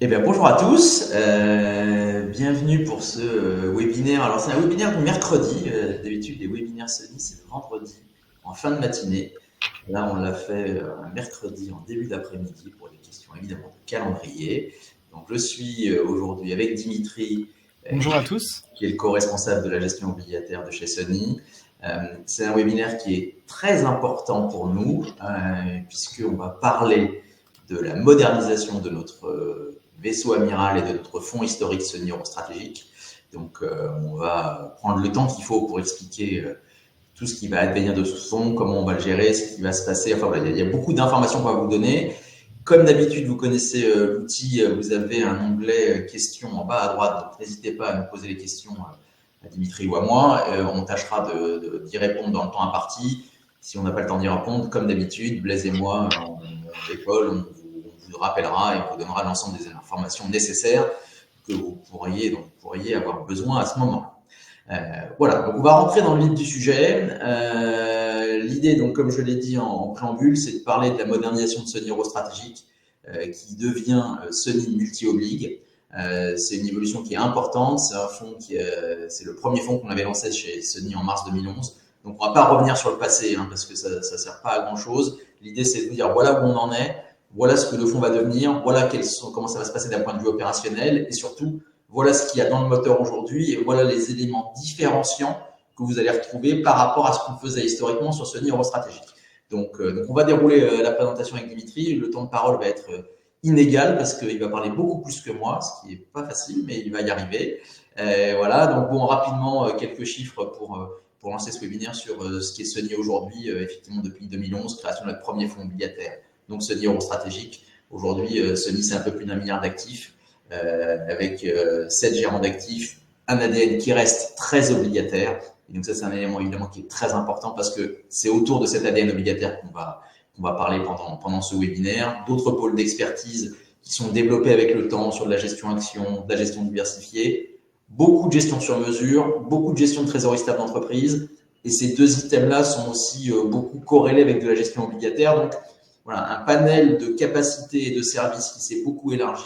Eh bien, bonjour à tous, bienvenue pour ce webinaire. Alors, c'est un webinaire du mercredi. D'habitude, les webinaires Sony, c'est le vendredi en fin de matinée. Là, on l'a fait un mercredi en début d'après-midi pour des questions évidemment de calendrier. Donc, je suis aujourd'hui avec Dimitri, Bonjour à tous. qui est le co-responsable de la gestion obligataire de chez Sony. C'est un webinaire qui est très important pour nous, puisqu'on va parler de la modernisation de notre vaisseau amiral et de notre fonds historique Sony Eurostratégique. Donc, on va prendre le temps qu'il faut pour expliquer tout ce qui va advenir de ce fonds, comment on va le gérer, ce qui va se passer. Enfin, voilà, il y a beaucoup d'informations qu'on va vous donner. Comme d'habitude, vous connaissesse l'outil, vous avez un onglet questions en bas à droite, donc n'hésitez pas à nous poser les questions à Dimitri ou à moi. On tâchera d'y répondre dans le temps imparti. Si on n'a pas le temps d'y répondre, comme d'habitude, Blaise et moi, on l'école, on vous rappellera et on vous donnera l'ensemble des informations nécessaires que vous pourriez avoir besoin à ce moment-là. Voilà, donc on va rentrer dans le vif du sujet. L'idée, donc, comme je l'ai dit en préambule, c'est de parler de la modernisation de Sony Eurostratégique, qui devient Sony Multi-Oblig. C'est une évolution qui est importante. C'est un fonds c'est le premier fonds qu'on avait lancé chez Sony en mars 2011. Donc, on ne va pas revenir sur le passé, parce que ça ne sert pas à grand chose. L'idée, c'est de vous dire voilà où on en est, voilà ce que le fonds va devenir, voilà comment ça va se passer d'un point de vue opérationnel, et surtout, voilà ce qu'il y a dans le moteur aujourd'hui, et voilà les éléments différenciants que vous allez retrouver par rapport à ce qu'on faisait historiquement sur Sony Eurostratégique. Donc, on va dérouler la présentation avec Dimitri. Le temps de parole va être inégal parce qu'il va parler beaucoup plus que moi, ce qui n'est pas facile, mais il va y arriver. Voilà, donc bon, rapidement, quelques chiffres pour lancer ce webinaire sur ce qui est Sony aujourd'hui, effectivement depuis 2011, création de notre premier fonds obligataire, donc Sony Eurostratégique. Aujourd'hui, Sony, c'est un peu plus d'1 milliard d'actifs, avec 7 gérants d'actifs, un ADN qui reste très obligataire. Et donc ça, c'est un élément évidemment qui est très important parce que c'est autour de cet ADN obligataire qu'on va parler pendant ce webinaire. D'autres pôles d'expertise qui sont développés avec le temps sur de la gestion action, de la gestion diversifiée, beaucoup de gestion sur mesure, beaucoup de gestion de trésorerie stable d'entreprise. Et ces deux items-là sont aussi beaucoup corrélés avec de la gestion obligataire. Donc voilà, un panel de capacités et de services qui s'est beaucoup élargi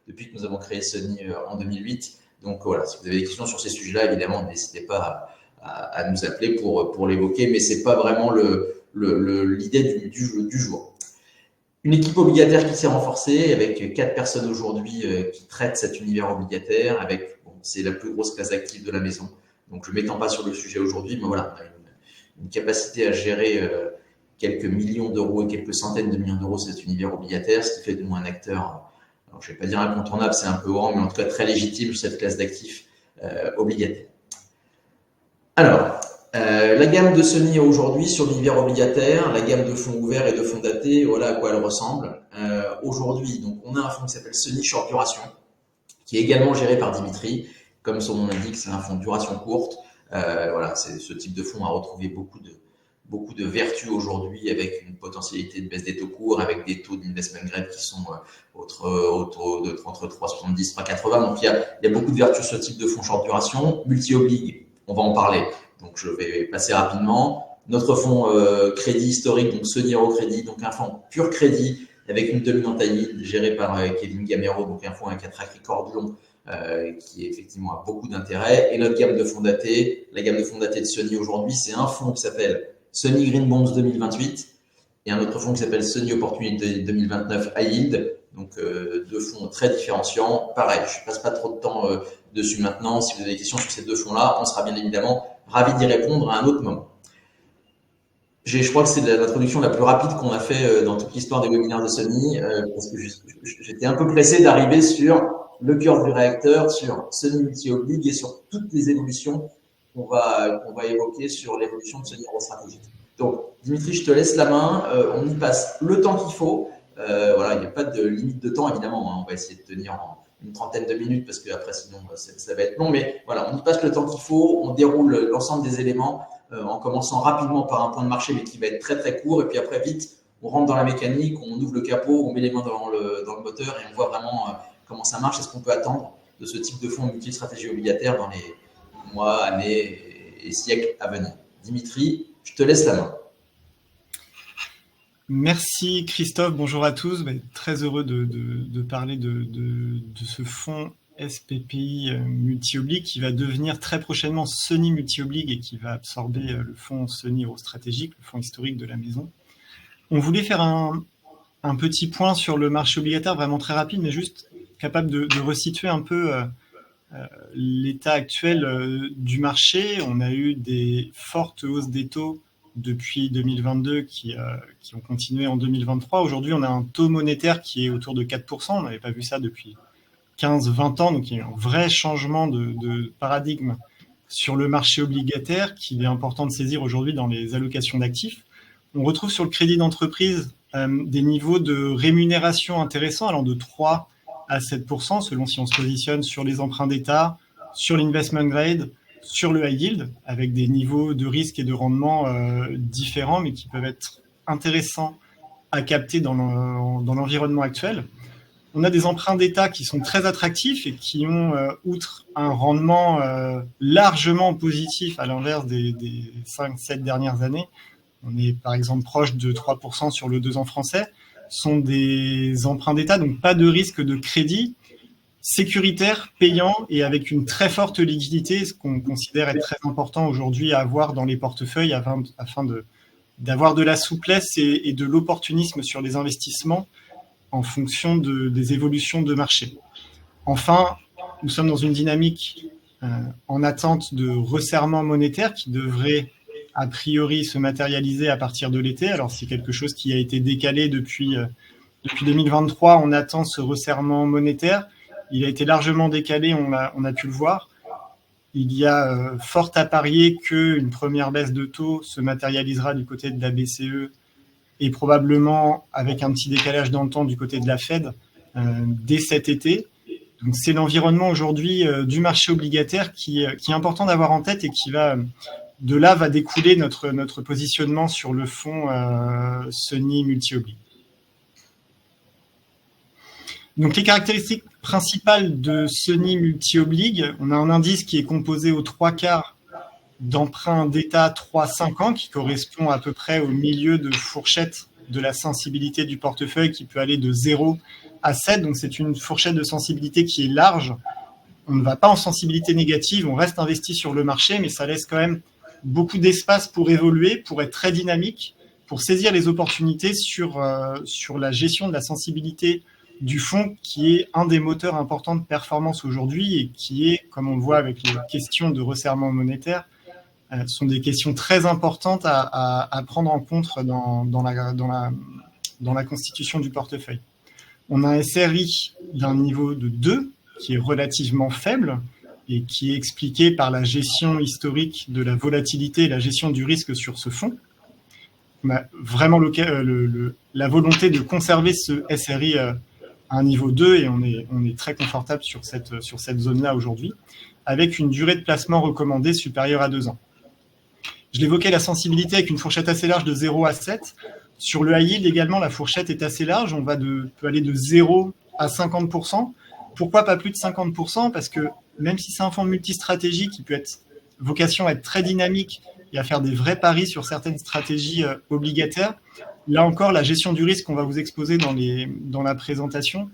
depuis que nous avons créé Sony en 2008. Donc voilà, si vous avez des questions sur ces sujets-là, évidemment, n'hésitez pas à nous appeler pour l'évoquer, mais ce n'est pas vraiment l'idée du jour. Une équipe obligataire qui s'est renforcée avec 4 personnes aujourd'hui qui traitent cet univers obligataire. C'est la plus grosse classe active de la maison. Donc je ne m'étends pas sur le sujet aujourd'hui, mais voilà, on a une capacité à gérer quelques millions d'euros et quelques centaines de millions d'euros cet univers obligataire, ce qui fait de nous un acteur, alors je ne vais pas dire incontournable, c'est un peu grand, mais en tout cas très légitime sur cette classe d'actifs obligataires. Alors, la gamme de Sony aujourd'hui sur l'univers obligataire, la gamme de fonds ouverts et de fonds datés, voilà à quoi elle ressemble. Aujourd'hui, donc, on a un fonds qui s'appelle Sony Short Duration, qui est également géré par Dimitri. Comme son nom l'indique, c'est un fonds de duration courte. Voilà, ce type de fonds a retrouvé beaucoup de vertus aujourd'hui, avec une potentialité de baisse des taux courts, avec des taux d'investment grade qui sont entre 3,70 et 3,80. Donc il y a beaucoup de vertus sur ce type de fonds short duration. Multi-oblig, on va en parler. Donc je vais passer rapidement. Notre fonds crédit historique, donc Sony Eurocrédit, donc un fonds pur crédit avec une dominante à yield gérée par Kevin Gamero, donc un fonds avec un track record long qui effectivement a beaucoup d'intérêt. Et notre gamme de fonds datés, la gamme de fonds datés de Sony aujourd'hui, c'est un fonds qui s'appelle Sony Green Bonds 2028 et un autre fonds qui s'appelle Sony Opportunity 2029 High Yield. Donc deux fonds très différenciants. Pareil, je ne passe pas trop de temps dessus maintenant. Si vous avez des questions sur ces deux fonds-là, on sera bien évidemment ravis d'y répondre à un autre moment. Je crois que c'est l'introduction la plus rapide qu'on a fait dans toute l'histoire des webinaires de Sony, parce que j'étais un peu pressé d'arriver sur le cœur du réacteur, sur Sony Multi-Oblig et sur toutes les évolutions qu'on va évoquer sur l'évolution de Sony Eurostratégique. Donc, Dimitri, je te laisse la main. On y passe le temps qu'il faut. Voilà, il n'y a pas de limite de temps, évidemment. On va essayer de tenir en une trentaine de minutes parce qu'après, sinon, ça va être long. Mais voilà, on y passe le temps qu'il faut. On déroule l'ensemble des éléments en commençant rapidement par un point de marché, mais qui va être très très court. Et puis après, vite, on rentre dans la mécanique, on ouvre le capot, on met les mains dans le moteur et on voit vraiment comment ça marche et ce qu'on peut attendre de ce type de fonds multi-stratégie obligataire dans les mois, années et siècles à venir. Dimitri, je te laisse la main. Merci Christophe, bonjour à tous. Très heureux de parler de ce fonds SPPI multi-oblique qui va devenir très prochainement Sony multi-oblique et qui va absorber le fonds Sony Eurostratégique, le fonds historique de la maison. On voulait faire un petit point sur le marché obligataire vraiment très rapide, mais juste capable de resituer un peu l'état actuel du marché. On a eu des fortes hausses des taux depuis 2022 qui ont continué en 2023. Aujourd'hui, on a un taux monétaire qui est autour de 4%. On n'avait pas vu ça depuis 15-20 ans. Donc, il y a eu un vrai changement de paradigme sur le marché obligataire qu'il est important de saisir aujourd'hui dans les allocations d'actifs. On retrouve sur le crédit d'entreprise des niveaux de rémunération intéressants allant de 3 à 7%, selon si on se positionne sur les emprunts d'État, sur l'investment grade, sur le high yield, avec des niveaux de risque et de rendement différents, mais qui peuvent être intéressants à capter dans l'environnement actuel. On a des emprunts d'État qui sont très attractifs et qui ont, outre un rendement largement positif à l'inverse des 5-7 dernières années, on est par exemple proche de 3% sur le 2 ans français, sont des emprunts d'État, donc pas de risque de crédit, sécuritaire, payant et avec une très forte liquidité, ce qu'on considère être très important aujourd'hui à avoir dans les portefeuilles afin d'avoir de la souplesse et de l'opportunisme sur les investissements en fonction des évolutions de marché. Enfin, nous sommes dans une dynamique en attente de resserrement monétaire qui devrait a priori se matérialiser à partir de l'été. Alors c'est quelque chose qui a été décalé depuis 2023. On attend ce resserrement monétaire. Il a été largement décalé, on a pu le voir. Il y a fort à parier qu'une première baisse de taux se matérialisera du côté de la BCE et probablement avec un petit décalage dans le temps du côté de la Fed dès cet été. Donc c'est l'environnement aujourd'hui du marché obligataire qui est important d'avoir en tête et qui va... De là va découler notre positionnement sur le fonds Sony multi-oblique. Donc les caractéristiques principales de Sony multi-oblique, on a un indice qui est composé aux 3/4 d'emprunts d'État 3-5 ans, qui correspond à peu près au milieu de fourchette de la sensibilité du portefeuille qui peut aller de 0 à 7. Donc c'est une fourchette de sensibilité qui est large. On ne va pas en sensibilité négative, on reste investi sur le marché, mais ça laisse quand même beaucoup d'espace pour évoluer, pour être très dynamique, pour saisir les opportunités sur la gestion de la sensibilité du fonds, qui est un des moteurs importants de performance aujourd'hui et qui est, comme on le voit avec les questions de resserrement monétaire, sont des questions très importantes à prendre en compte dans la constitution du portefeuille. On a un SRI d'un niveau de 2 qui est relativement faible, et qui est expliqué par la gestion historique de la volatilité et la gestion du risque sur ce fonds. On a vraiment la volonté de conserver ce SRI à un niveau 2 et on est très confortable sur cette zone-là aujourd'hui, avec une durée de placement recommandée supérieure à 2 ans. Je l'évoquais, la sensibilité avec une fourchette assez large de 0 à 7. Sur le high yield également, la fourchette est assez large. On peut aller de 0 à 50%. Pourquoi pas plus de 50%? Parce que même si c'est un fonds multistratégie qui peut être vocation à être très dynamique et à faire des vrais paris sur certaines stratégies obligataires, là encore, la gestion du risque qu'on va vous exposer dans la présentation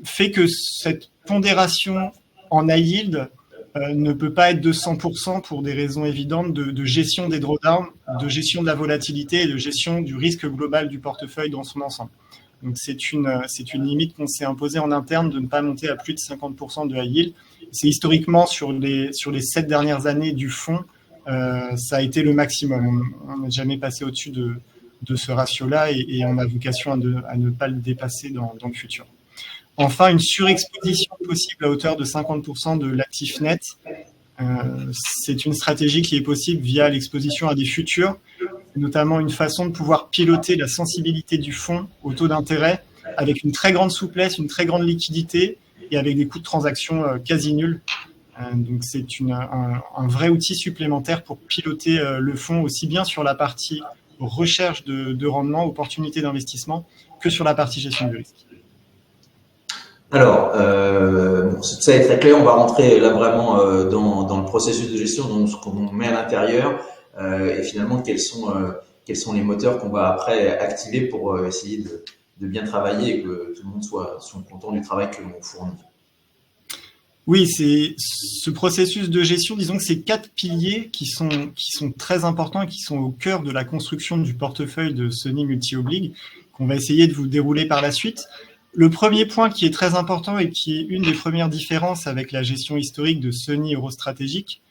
fait que cette pondération en high yield ne peut pas être de 100% pour des raisons évidentes de gestion des drawdowns, de gestion de la volatilité et de gestion du risque global du portefeuille dans son ensemble. Donc c'est une limite qu'on s'est imposée en interne de ne pas monter à plus de 50% de high yield. C'est historiquement sur les 7 dernières années du fonds, ça a été le maximum. On n'a jamais passé au-dessus de ce ratio-là et on a vocation à ne pas le dépasser dans le futur. Enfin, une surexposition possible à hauteur de 50% de l'actif net. C'est une stratégie qui est possible via l'exposition à des futurs, notamment une façon de pouvoir piloter la sensibilité du fonds au taux d'intérêt avec une très grande souplesse, une très grande liquidité et avec des coûts de transaction quasi nuls. Donc c'est un vrai outil supplémentaire pour piloter le fonds aussi bien sur la partie recherche de rendement, opportunité d'investissement, que sur la partie gestion du risque. Alors, ça est très clair, on va rentrer là vraiment dans le processus de gestion, donc ce qu'on met à l'intérieur et finalement quels sont quels sont les moteurs qu'on va après activer pour essayer de bien travailler et que tout le monde soit content du travail que l'on fournit. Oui, c'est ce processus de gestion, disons que c'est 4 piliers qui sont très importants et qui sont au cœur de la construction du portefeuille de Sony Multi-Oblig, qu'on va essayer de vous dérouler par la suite. Le premier point qui est très important et qui est une des premières différences avec la gestion historique de Sony Eurostratégique,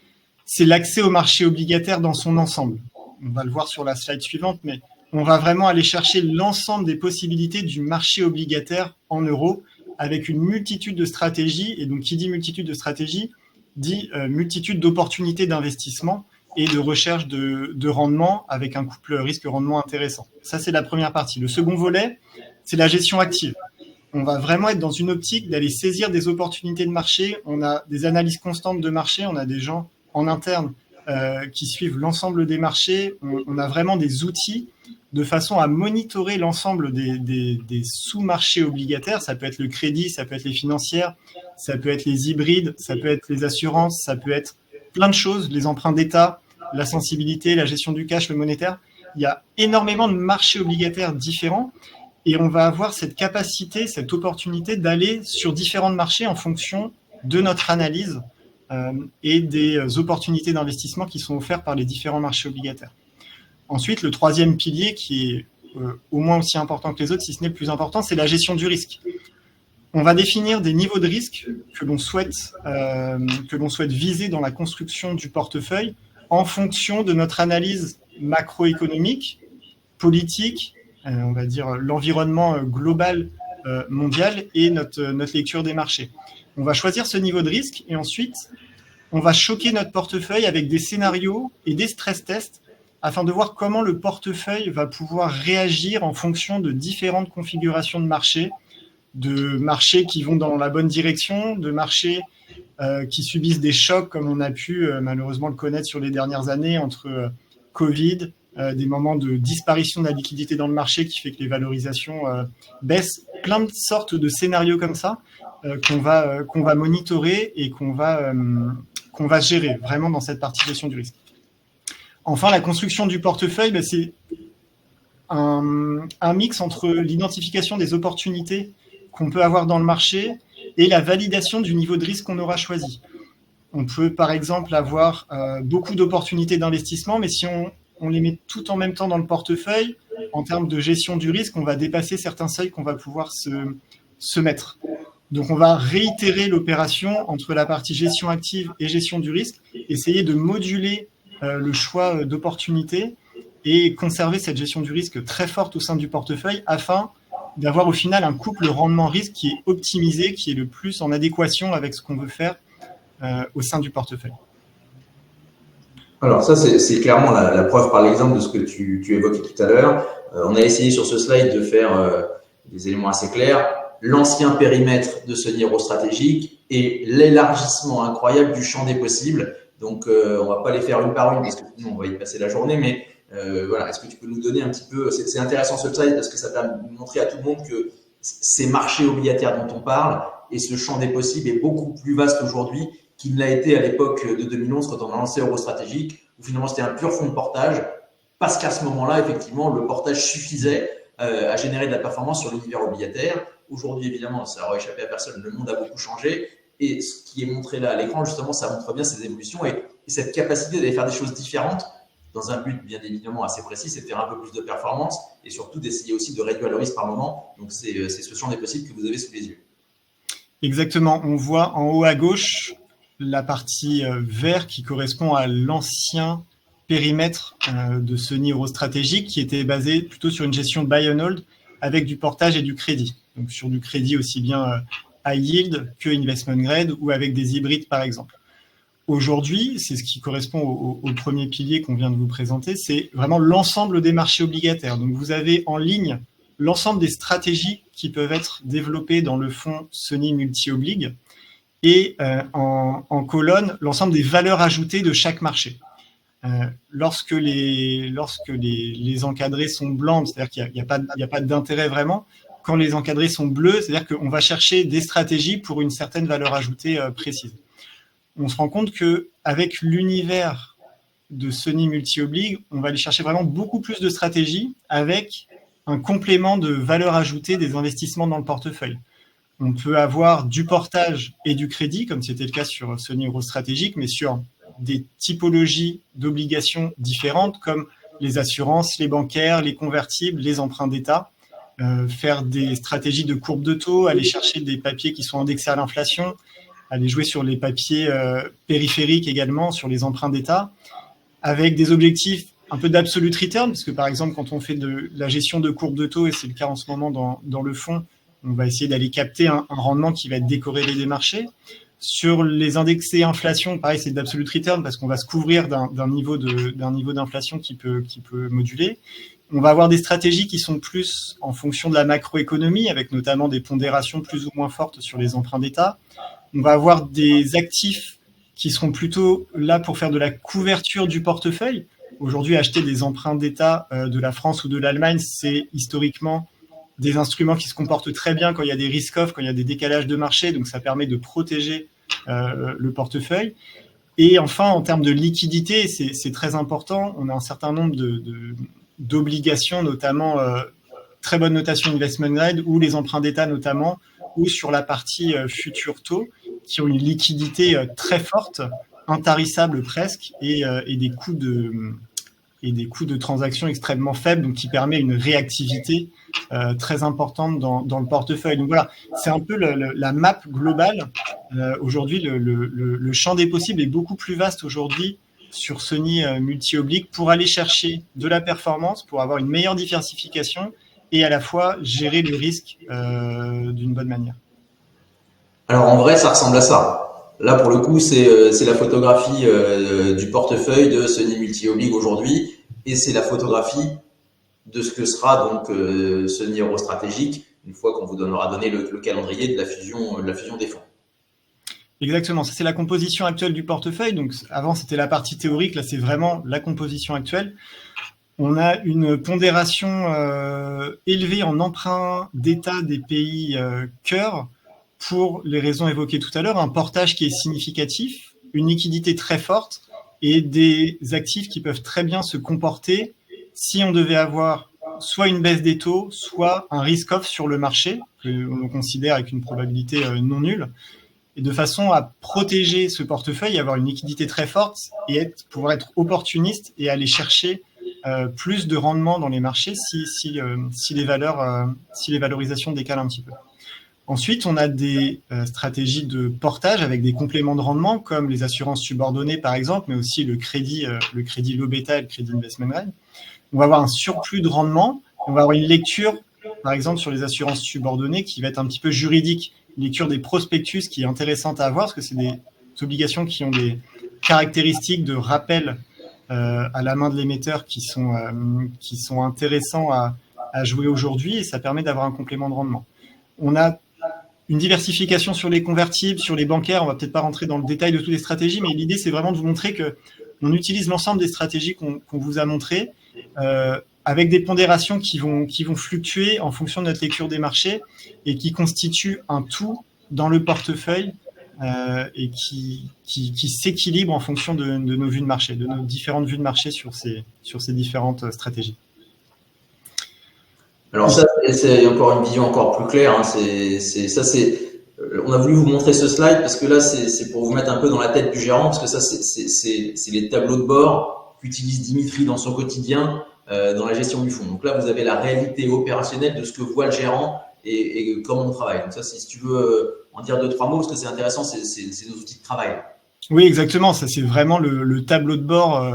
c'est l'accès au marché obligataire dans son ensemble. On va le voir sur la slide suivante, mais on va vraiment aller chercher l'ensemble des possibilités du marché obligataire en euros avec une multitude de stratégies. Et donc, qui dit multitude de stratégies, dit multitude d'opportunités d'investissement et de recherche de rendement avec un couple risque-rendement intéressant. Ça, c'est la première partie. Le second volet, c'est la gestion active. On va vraiment être dans une optique d'aller saisir des opportunités de marché. On a des analyses constantes de marché, on a des gens en interne qui suivent l'ensemble des marchés. On a vraiment des outils de façon à monitorer l'ensemble des sous-marchés obligataires. Ça peut être le crédit, ça peut être les financières, ça peut être les hybrides, ça peut être les assurances, ça peut être plein de choses, les emprunts d'État, la sensibilité, la gestion du cash, le monétaire. Il y a énormément de marchés obligataires différents et on va avoir cette capacité, cette opportunité d'aller sur différents marchés en fonction de notre analyse et des opportunités d'investissement qui sont offertes par les différents marchés obligataires. Ensuite, le troisième pilier, qui est au moins aussi important que les autres, si ce n'est le plus important, c'est la gestion du risque. On va définir des niveaux de risque que l'on souhaite viser dans la construction du portefeuille en fonction de notre analyse macroéconomique, politique, on va dire l'environnement global mondial et notre lecture des marchés. On va choisir ce niveau de risque et ensuite, on va choquer notre portefeuille avec des scénarios et des stress tests afin de voir comment le portefeuille va pouvoir réagir en fonction de différentes configurations de marchés qui vont dans la bonne direction, de marchés qui subissent des chocs comme on a pu malheureusement le connaître sur les dernières années entre Covid, des moments de disparition de la liquidité dans le marché qui fait que les valorisations baissent, plein de sortes de scénarios comme ça qu'on va monitorer et qu'on va gérer vraiment dans cette partie gestion du risque. Enfin, la construction du portefeuille, c'est un mix entre l'identification des opportunités qu'on peut avoir dans le marché et la validation du niveau de risque qu'on aura choisi. On peut, par exemple, avoir beaucoup d'opportunités d'investissement, mais si on les met tout en même temps dans le portefeuille, en termes de gestion du risque, on va dépasser certains seuils qu'on va pouvoir se mettre. Donc, on va réitérer l'opération entre la partie gestion active et gestion du risque, essayer de moduler le choix d'opportunités et conserver cette gestion du risque très forte au sein du portefeuille afin d'avoir au final un couple rendement-risque qui est optimisé, qui est le plus en adéquation avec ce qu'on veut faire au sein du portefeuille. Alors ça, c'est clairement la preuve par l'exemple de ce que tu évoquais tout à l'heure. On a essayé sur ce slide de faire des éléments assez clairs. L'ancien périmètre de Sony Eurostratégique et l'élargissement incroyable du champ des possibles. Donc, on va pas les faire une par une parce que sinon on va y passer la journée, mais voilà, est-ce que tu peux nous donner un petit peu, c'est intéressant ce slide parce que ça permet de montrer à tout le monde que ces marchés obligataires dont on parle et ce champ des possibles est beaucoup plus vaste aujourd'hui qu'il ne l'a été à l'époque de 2011 quand on a lancé Eurostratégique, où finalement c'était un pur fonds de portage, parce qu'à ce moment-là, effectivement, le portage suffisait à générer de la performance sur l'univers obligataire. Aujourd'hui, évidemment, ça n'aura échappé à personne, le monde a beaucoup changé. Et ce qui est montré là à l'écran, justement, ça montre bien ces évolutions et cette capacité d'aller faire des choses différentes dans un but bien évidemment assez précis, c'est de faire un peu plus de performance et surtout d'essayer aussi de réduire le risque par moment. Donc, c'est ce champ des possibles que vous avez sous les yeux. Exactement. On voit en haut à gauche la partie vert qui correspond à l'ancien périmètre de Sony Eurostratégique qui était basé plutôt sur une gestion buy and hold avec du portage et du crédit. Donc, sur du crédit aussi bien high yield que investment grade ou avec des hybrides par exemple. Aujourd'hui, c'est ce qui correspond au premier pilier qu'on vient de vous présenter, c'est vraiment l'ensemble des marchés obligataires. Donc vous avez en ligne l'ensemble des stratégies qui peuvent être développées dans le fonds Sony Multi-Oblig et en colonne l'ensemble des valeurs ajoutées de chaque marché. Lorsque les encadrés sont blancs, c'est-à-dire qu'il n'y a pas d'intérêt vraiment. Quand les encadrés sont bleus, c'est-à-dire qu'on va chercher des stratégies pour une certaine valeur ajoutée précise. On se rend compte qu'avec l'univers de Sony multi-oblig, on va aller chercher vraiment beaucoup plus de stratégies avec un complément de valeur ajoutée des investissements dans le portefeuille. On peut avoir du portage et du crédit, comme c'était le cas sur Sony Euro Stratégique, mais sur des typologies d'obligations différentes, comme les assurances, les bancaires, les convertibles, les emprunts d'État, faire des stratégies de courbe de taux, aller chercher des papiers qui sont indexés à l'inflation, aller jouer sur les papiers périphériques également, sur les emprunts d'État, avec des objectifs un peu d'absolute return, parce que par exemple, quand on fait de la gestion de courbe de taux, et c'est le cas en ce moment dans le fonds, on va essayer d'aller capter un rendement qui va être décorrélé des marchés. Sur les indexés inflation, pareil, c'est d'absolute return parce qu'on va se couvrir d'un niveau d'inflation qui peut moduler. On va avoir des stratégies qui sont plus en fonction de la macroéconomie, avec notamment des pondérations plus ou moins fortes sur les emprunts d'État. On va avoir des actifs qui seront plutôt là pour faire de la couverture du portefeuille. Aujourd'hui, acheter des emprunts d'État de la France ou de l'Allemagne, c'est historiquement des instruments qui se comportent très bien quand il y a des risk-off, quand il y a des décalages de marché, donc ça permet de protéger le portefeuille. Et enfin, en termes de liquidité, c'est très important, on a un certain nombre d'obligations, notamment très bonne notation investment grade, ou les emprunts d'État notamment, ou sur la partie futur taux, qui ont une liquidité très forte, intarissable presque, et des coûts de transaction extrêmement faibles, donc qui permet une réactivité très importante dans le portefeuille. Donc voilà, c'est un peu la map globale. Aujourd'hui, le champ des possibles est beaucoup plus vaste aujourd'hui sur Sony multi-oblique pour aller chercher de la performance, pour avoir une meilleure diversification et à la fois gérer le risque d'une bonne manière. Alors en vrai, ça ressemble à ça. Là, pour le coup, c'est la photographie du portefeuille de Sony multi-oblig aujourd'hui, et c'est la photographie de ce que sera donc Sony Euro Stratégique une fois qu'on vous aura donné le calendrier de la fusion des fonds. Exactement, ça c'est la composition actuelle du portefeuille. Donc avant c'était la partie théorique, là c'est vraiment la composition actuelle. On a une pondération élevée en emprunt d'État des pays cœurs pour les raisons évoquées tout à l'heure, un portage qui est significatif, une liquidité très forte et des actifs qui peuvent très bien se comporter si on devait avoir soit une baisse des taux, soit un risk-off sur le marché, que l'on considère avec une probabilité non nulle, et de façon à protéger ce portefeuille, avoir une liquidité très forte et pouvoir être opportuniste et aller chercher plus de rendement dans les marchés si les valorisations décalent un petit peu. Ensuite, on a des stratégies de portage avec des compléments de rendement comme les assurances subordonnées par exemple, mais aussi le crédit low beta et le crédit investment grade. On va avoir un surplus de rendement, on va avoir une lecture par exemple sur les assurances subordonnées qui va être un petit peu juridique, une lecture des prospectus qui est intéressante à avoir parce que c'est des obligations qui ont des caractéristiques de rappel à la main de l'émetteur qui sont intéressants à jouer aujourd'hui et ça permet d'avoir un complément de rendement. On a une diversification sur les convertibles, sur les bancaires. On va peut-être pas rentrer dans le détail de toutes les stratégies, mais l'idée, c'est vraiment de vous montrer que on utilise l'ensemble des stratégies qu'on vous a montrées avec des pondérations qui vont fluctuer en fonction de notre lecture des marchés et qui constituent un tout dans le portefeuille et qui s'équilibre en fonction de nos vues de marché, de nos différentes vues de marché sur ces différentes stratégies. Alors ça, c'est encore une vision encore plus claire. Hein. On a voulu vous montrer ce slide parce que là, c'est pour vous mettre un peu dans la tête du gérant, parce que ça, c'est les tableaux de bord qu'utilise Dimitri dans son quotidien dans la gestion du fonds. Donc là, vous avez la réalité opérationnelle de ce que voit le gérant et comment on travaille. Donc ça, si tu veux en dire 2-3 mots, parce que c'est intéressant, c'est nos outils de travail. Oui, exactement. Ça, c'est vraiment le tableau de bord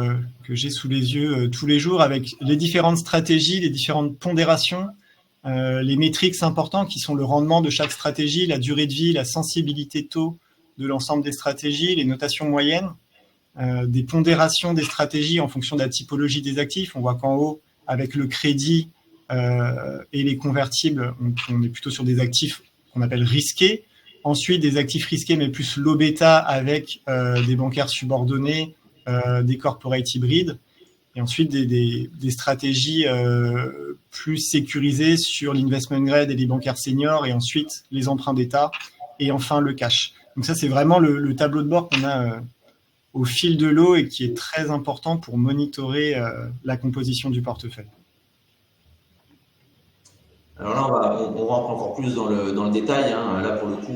que j'ai sous les yeux tous les jours avec les différentes stratégies, les différentes pondérations, les métriques importants qui sont le rendement de chaque stratégie, la durée de vie, la sensibilité taux de l'ensemble des stratégies, les notations moyennes, des pondérations des stratégies en fonction de la typologie des actifs. On voit qu'en haut, avec le crédit et les convertibles, on est plutôt sur des actifs qu'on appelle risqués. Ensuite, des actifs risqués, mais plus low bêta avec des bancaires subordonnés, des corporate hybrides. Et ensuite, des stratégies plus sécurisées sur l'investment grade et les bancaires seniors. Et ensuite, les emprunts d'État. Et enfin, le cash. Donc ça, c'est vraiment le tableau de bord qu'on a au fil de l'eau et qui est très important pour monitorer la composition du portefeuille. Alors là, on rentre encore plus dans le détail, hein. Là, pour le coup,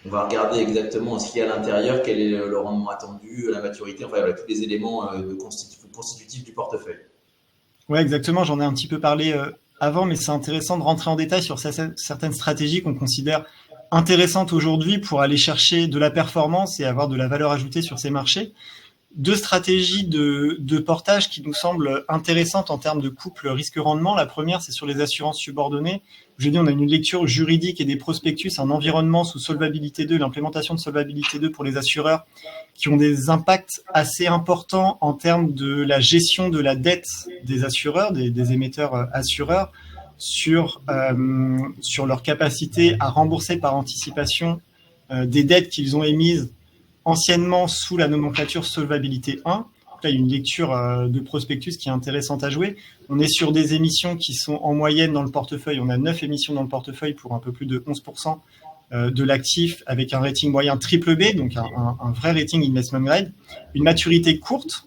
on va regarder exactement ce qu'il y a à l'intérieur, quel est le rendement attendu, la maturité, enfin, voilà, tous les éléments constitutifs du portefeuille. Oui, exactement. J'en ai un petit peu parlé avant, mais c'est intéressant de rentrer en détail sur certaines stratégies qu'on considère intéressantes aujourd'hui pour aller chercher de la performance et avoir de la valeur ajoutée sur ces marchés. Deux stratégies de portage qui nous semblent intéressantes en termes de couple risque-rendement. La première, c'est sur les assurances subordonnées. Je dis, on a une lecture juridique et des prospectus, un environnement sous Solvabilité 2, l'implémentation de Solvabilité 2 pour les assureurs qui ont des impacts assez importants en termes de la gestion de la dette des assureurs, des émetteurs assureurs, sur leur capacité à rembourser par anticipation des dettes qu'ils ont émises anciennement sous la nomenclature Solvabilité 1. Donc là, il y a une lecture de prospectus qui est intéressante à jouer. On est sur des émissions qui sont en moyenne dans le portefeuille. On a 9 émissions dans le portefeuille pour un peu plus de 11% de l'actif avec un rating moyen triple B, donc un vrai rating investment grade, une maturité courte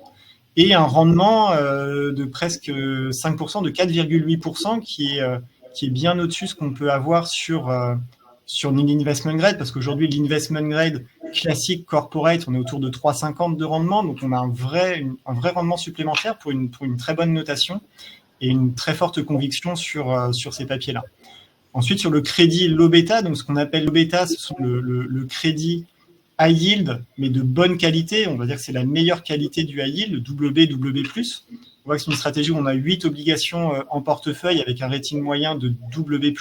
et un rendement de presque 5%, de 4,8%, qui est bien au-dessus de ce qu'on peut avoir sur l'investment grade, parce qu'aujourd'hui, l'investment grade classique corporate, on est autour de 3,50 de rendement, donc on a un vrai rendement supplémentaire pour une très bonne notation et une très forte conviction sur ces papiers-là. Ensuite, sur le crédit low beta, donc ce qu'on appelle low beta, ce sont le crédit high yield, mais de bonne qualité. On va dire que c'est la meilleure qualité du high yield, double B, double B+. On voit que c'est une stratégie où on a 8 obligations en portefeuille avec un rating moyen de double B+,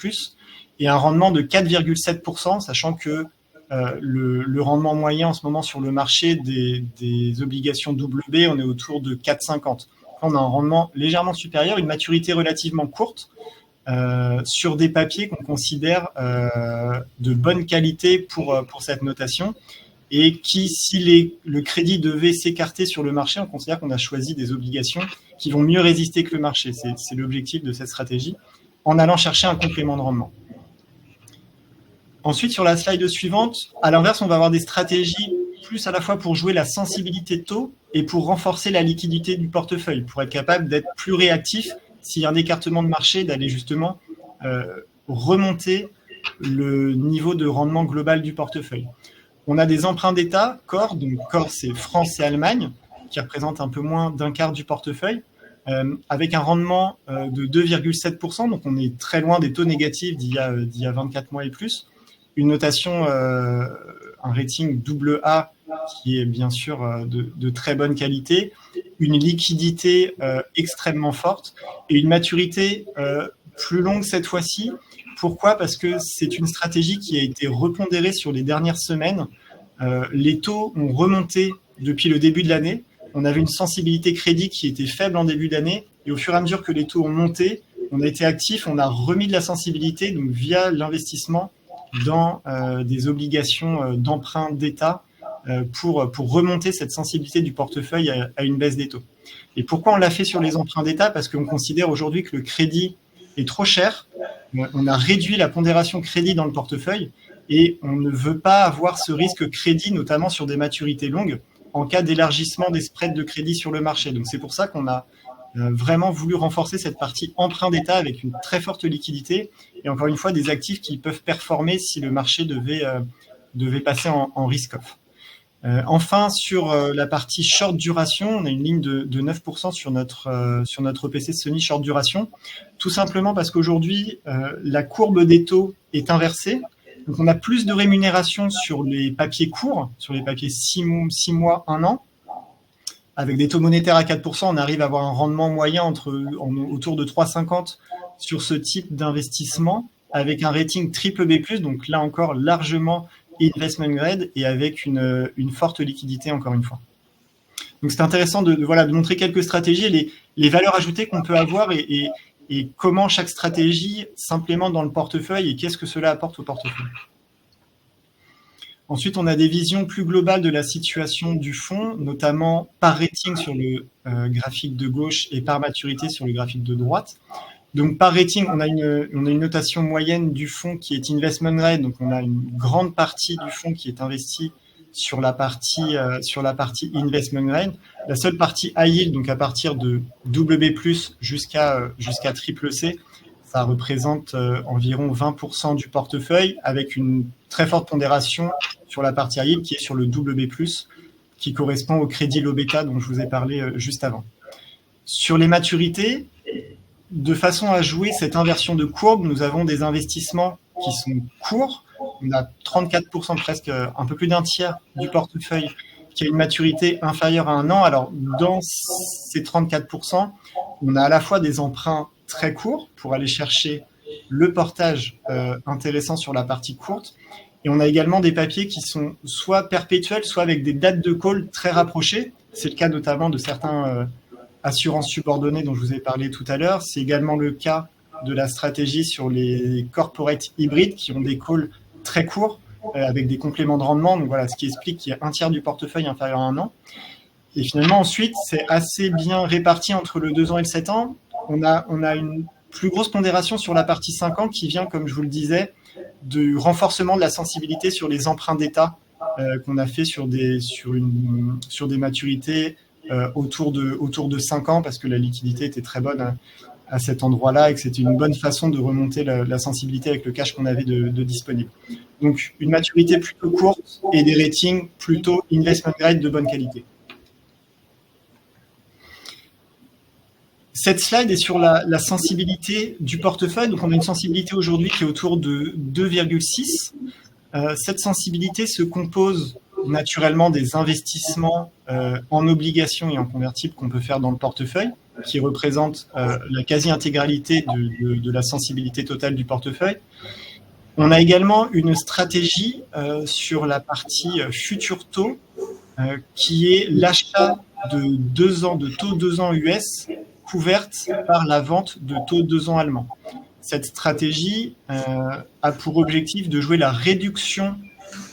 et un rendement de 4,7%, sachant que le rendement moyen en ce moment sur le marché des obligations double B, on est autour de 4,50. On a un rendement légèrement supérieur, une maturité relativement courte, sur des papiers qu'on considère de bonne qualité pour cette notation, et qui, si le crédit devait s'écarter sur le marché, on considère qu'on a choisi des obligations qui vont mieux résister que le marché. C'est l'objectif de cette stratégie, en allant chercher un complément de rendement. Ensuite, sur la slide suivante, à l'inverse, on va avoir des stratégies plus à la fois pour jouer la sensibilité de taux et pour renforcer la liquidité du portefeuille, pour être capable d'être plus réactif s'il y a un écartement de marché, d'aller justement remonter le niveau de rendement global du portefeuille. On a des emprunts d'État, COR, donc COR c'est France et Allemagne, qui représentent un peu moins d'un quart du portefeuille, avec un rendement de 2,7%, donc on est très loin des taux négatifs d'il y a 24 mois et plus. Une notation, un rating AA qui est bien sûr de très bonne qualité, une liquidité extrêmement forte et une maturité plus longue cette fois-ci. Pourquoi ? Parce que c'est une stratégie qui a été repondérée sur les dernières semaines. Les taux ont remonté depuis le début de l'année. On avait une sensibilité crédit qui était faible en début d'année, et au fur et à mesure que les taux ont monté, on a été actif, on a remis de la sensibilité, donc via l'investissement dans des obligations d'emprunt d'État pour remonter cette sensibilité du portefeuille à une baisse des taux. Et pourquoi on l'a fait sur les emprunts d'État ? Parce qu'on considère aujourd'hui que le crédit est trop cher. On a réduit la pondération crédit dans le portefeuille et on ne veut pas avoir ce risque crédit, notamment sur des maturités longues, en cas d'élargissement des spreads de crédit sur le marché. Donc c'est pour ça qu'on a vraiment voulu renforcer cette partie emprunt d'État avec une très forte liquidité et encore une fois des actifs qui peuvent performer si le marché devait passer en risk-off. Enfin, sur la partie short duration, on a une ligne de 9% sur notre PC Sony short duration, tout simplement parce qu'aujourd'hui, la courbe des taux est inversée. Donc, on a plus de rémunération sur les papiers courts, sur les papiers 6 mois, 1 an. Avec des taux monétaires à 4%, on arrive à avoir un rendement moyen autour de 3,50 sur ce type d'investissement, avec un rating triple B+, donc là encore largement investment grade et avec une forte liquidité encore une fois. Donc c'est intéressant de montrer quelques stratégies, les valeurs ajoutées qu'on peut avoir et comment chaque stratégie s'implémente dans le portefeuille et qu'est-ce que cela apporte au portefeuille. Ensuite, on a des visions plus globales de la situation du fonds, notamment par rating sur le graphique de gauche et par maturité sur le graphique de droite. Donc, par rating, on a une notation moyenne du fonds qui est investment grade. Donc, on a une grande partie du fonds qui est investie sur la partie investment grade. La seule partie high yield, donc à partir de BB+, jusqu'à triple C, ça représente environ 20% du portefeuille, avec une très forte pondération sur la partie high yield qui est sur le BB+, qui correspond au crédit low beta dont je vous ai parlé juste avant. Sur les maturités, de façon à jouer cette inversion de courbe, nous avons des investissements qui sont courts. On a 34%, presque un peu plus d'un tiers du portefeuille qui a une maturité inférieure à 1 an. Alors, dans ces 34%, on a à la fois des emprunts très courts pour aller chercher le portage intéressant sur la partie courte. Et on a également des papiers qui sont soit perpétuels, soit avec des dates de call très rapprochées. C'est le cas notamment de certains assurances subordonnées dont je vous ai parlé tout à l'heure. C'est également le cas de la stratégie sur les corporate hybrides qui ont des calls très courts avec des compléments de rendement. Donc voilà, ce qui explique qu'il y a un tiers du portefeuille inférieur à 1 an. Et finalement, ensuite, c'est assez bien réparti entre le 2 ans et le 7 ans. On a une plus grosse pondération sur la partie 5 ans qui vient, comme je vous le disais, du renforcement de la sensibilité sur les emprunts d'État qu'on a fait sur des maturités autour de 5 ans parce que la liquidité était très bonne à cet endroit-là et que c'était une bonne façon de remonter la sensibilité avec le cash qu'on avait de disponible. Donc, une maturité plutôt courte et des ratings plutôt investment grade de bonne qualité. Cette slide est sur la sensibilité du portefeuille. Donc, on a une sensibilité aujourd'hui qui est autour de 2,6. Cette sensibilité se compose naturellement des investissements en obligations et en convertibles qu'on peut faire dans le portefeuille, qui représentent la quasi-intégralité de la sensibilité totale du portefeuille. On a également une stratégie sur la partie futur taux, qui est l'achat de 2 ans, de taux 2 ans US, couverte par la vente de taux 2 ans allemands. Cette stratégie a pour objectif de jouer la réduction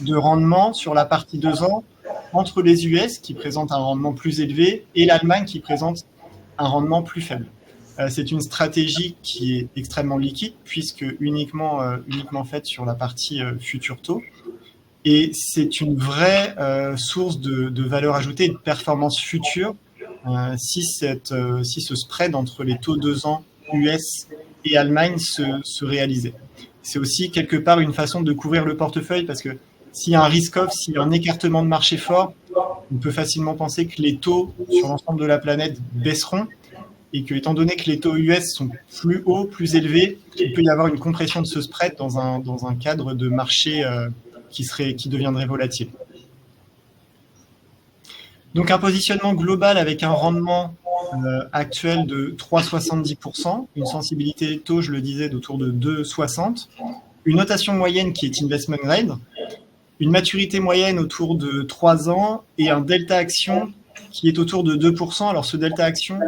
de rendement sur la partie 2 ans entre les US, qui présentent un rendement plus élevé, et l'Allemagne, qui présente un rendement plus faible. C'est une stratégie qui est extrêmement liquide, puisque uniquement faite sur la partie futur taux. Et c'est une vraie source de valeur ajoutée et de performance future si ce spread entre les taux 2 ans US et Allemagne se réalisait. C'est aussi quelque part une façon de couvrir le portefeuille parce que s'il y a un risk-off, s'il y a un écartement de marché fort, on peut facilement penser que les taux sur l'ensemble de la planète baisseront et que, étant donné que les taux US sont plus hauts, plus élevés, il peut y avoir une compression de ce spread dans un cadre de marché qui deviendrait volatile. Donc un positionnement global avec un rendement actuel de 3,70%, une sensibilité taux, je le disais, d'autour de 2,60, une notation moyenne qui est investment grade, une maturité moyenne autour de 3 ans et un delta action qui est autour de 2%. Alors ce delta action,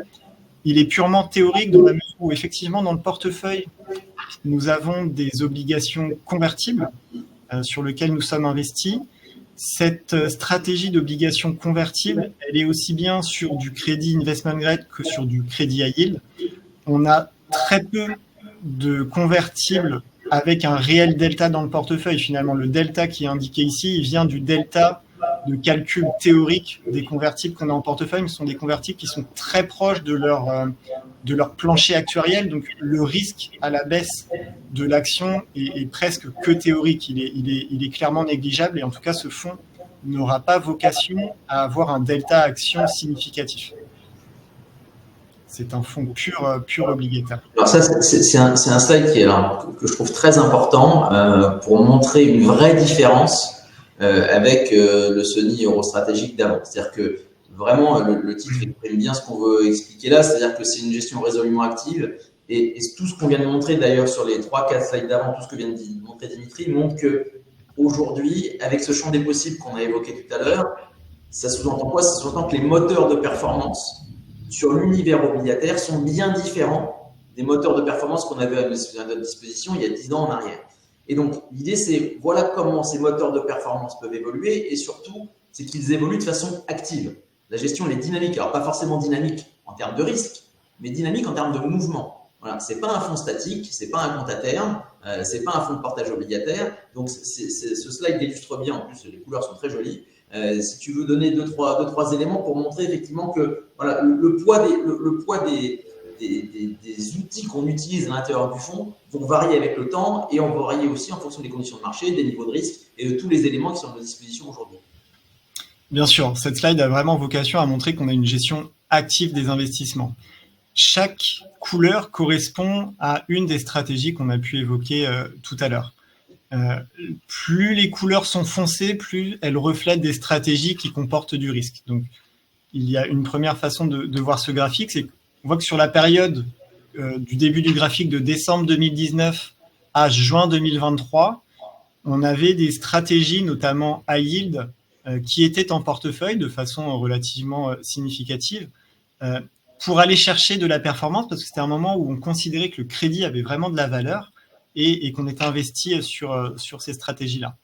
il est purement théorique dans la mesure où effectivement dans le portefeuille, nous avons des obligations convertibles sur lesquelles nous sommes investis. Cette stratégie d'obligation convertible, elle est aussi bien sur du crédit investment grade que sur du crédit high yield. On a très peu de convertibles avec un réel delta dans le portefeuille. Finalement, le delta qui est indiqué ici, il vient du delta de calcul théorique des convertibles qu'on a en portefeuille, mais ce sont des convertibles qui sont très proches de leur plancher actuariel. Donc, le risque à la baisse de l'action est presque que théorique. Il est clairement négligeable et en tout cas, ce fonds n'aura pas vocation à avoir un delta action significatif. C'est un fonds pur obligataire. Alors ça, c'est un slide que je trouve très important pour montrer une vraie différence avec le Sony Eurostratégique d'avant. C'est-à-dire que vraiment, le titre exprime bien ce qu'on veut expliquer là, c'est-à-dire que c'est une gestion résolument active et tout ce qu'on vient de montrer d'ailleurs sur les 3-4 slides d'avant, tout ce que vient de montrer Dimitri, montre qu'aujourd'hui, avec ce champ des possibles qu'on a évoqué tout à l'heure, ça sous-entend quoi? Ça sous-entend que les moteurs de performance sur l'univers obligataire sont bien différents des moteurs de performance qu'on avait à notre disposition il y a 10 ans en arrière. Et donc, l'idée, c'est voilà comment ces moteurs de performance peuvent évoluer et surtout, c'est qu'ils évoluent de façon active. La gestion, elle est dynamique. Alors, pas forcément dynamique en termes de risque, mais dynamique en termes de mouvement. Voilà, c'est pas un fonds statique, c'est pas un compte à terme, c'est pas un fonds de portage obligataire. Donc, ce slide illustre bien, en plus, les couleurs sont très jolies. Si tu veux donner deux, trois éléments pour montrer effectivement que voilà, le poids des outils qu'on utilise à l'intérieur du fonds vont varier avec le temps et on va varier aussi en fonction des conditions de marché, des niveaux de risque et de tous les éléments qui sont à notre disposition aujourd'hui. Bien sûr, cette slide a vraiment vocation à montrer qu'on a une gestion active des investissements. Chaque couleur correspond à une des stratégies qu'on a pu évoquer tout à l'heure. Plus les couleurs sont foncées, plus elles reflètent des stratégies qui comportent du risque. Donc, il y a une première façon de voir ce graphique, c'est qu'on voit que sur la période du début du graphique de décembre 2019 à juin 2023, on avait des stratégies, notamment high yield, qui étaient en portefeuille de façon relativement significative pour aller chercher de la performance, parce que c'était un moment où on considérait que le crédit avait vraiment de la valeur et qu'on était investi sur ces stratégies-là.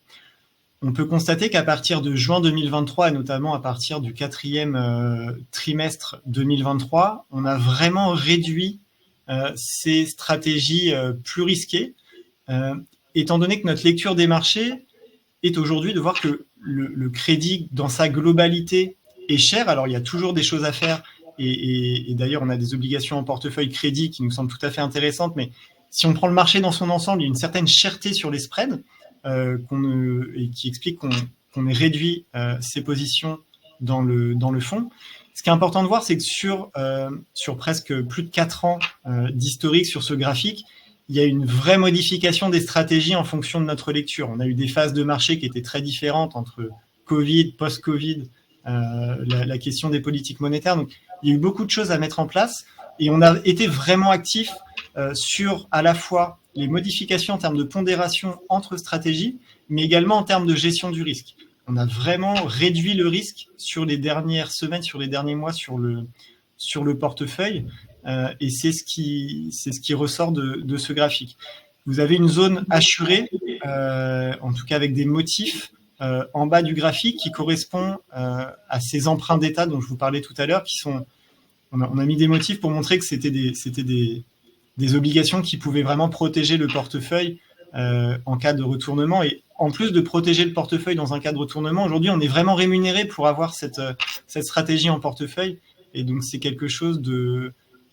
On peut constater qu'à partir de juin 2023, et notamment à partir du quatrième trimestre 2023, on a vraiment réduit ces stratégies plus risquées, étant donné que notre lecture des marchés est aujourd'hui de voir que le crédit dans sa globalité est cher. Alors, il y a toujours des choses à faire, et d'ailleurs, on a des obligations en portefeuille crédit qui nous semblent tout à fait intéressantes, mais si on prend le marché dans son ensemble, il y a une certaine cherté sur les spreads et qui explique qu'on ait réduit ces positions dans le fonds. Ce qui est important de voir, c'est que sur presque plus de 4 ans d'historique sur ce graphique, il y a une vraie modification des stratégies en fonction de notre lecture. On a eu des phases de marché qui étaient très différentes entre Covid, post-Covid, la question des politiques monétaires. Donc, il y a eu beaucoup de choses à mettre en place et on a été vraiment actifs sur à la fois les modifications en termes de pondération entre stratégies, mais également en termes de gestion du risque. On a vraiment réduit le risque sur les dernières semaines, sur les derniers mois, sur le portefeuille, et c'est ce qui ressort de ce graphique. Vous avez une zone assurée, en tout cas avec des motifs en bas du graphique qui correspond à ces emprunts d'État dont je vous parlais tout à l'heure, qui sont, on a mis des motifs pour montrer que c'était des obligations qui pouvaient vraiment protéger le portefeuille en cas de retournement. Et en plus de protéger le portefeuille dans un cas de retournement, aujourd'hui, on est vraiment rémunéré pour avoir cette stratégie en portefeuille. Et donc, c'est quelque chose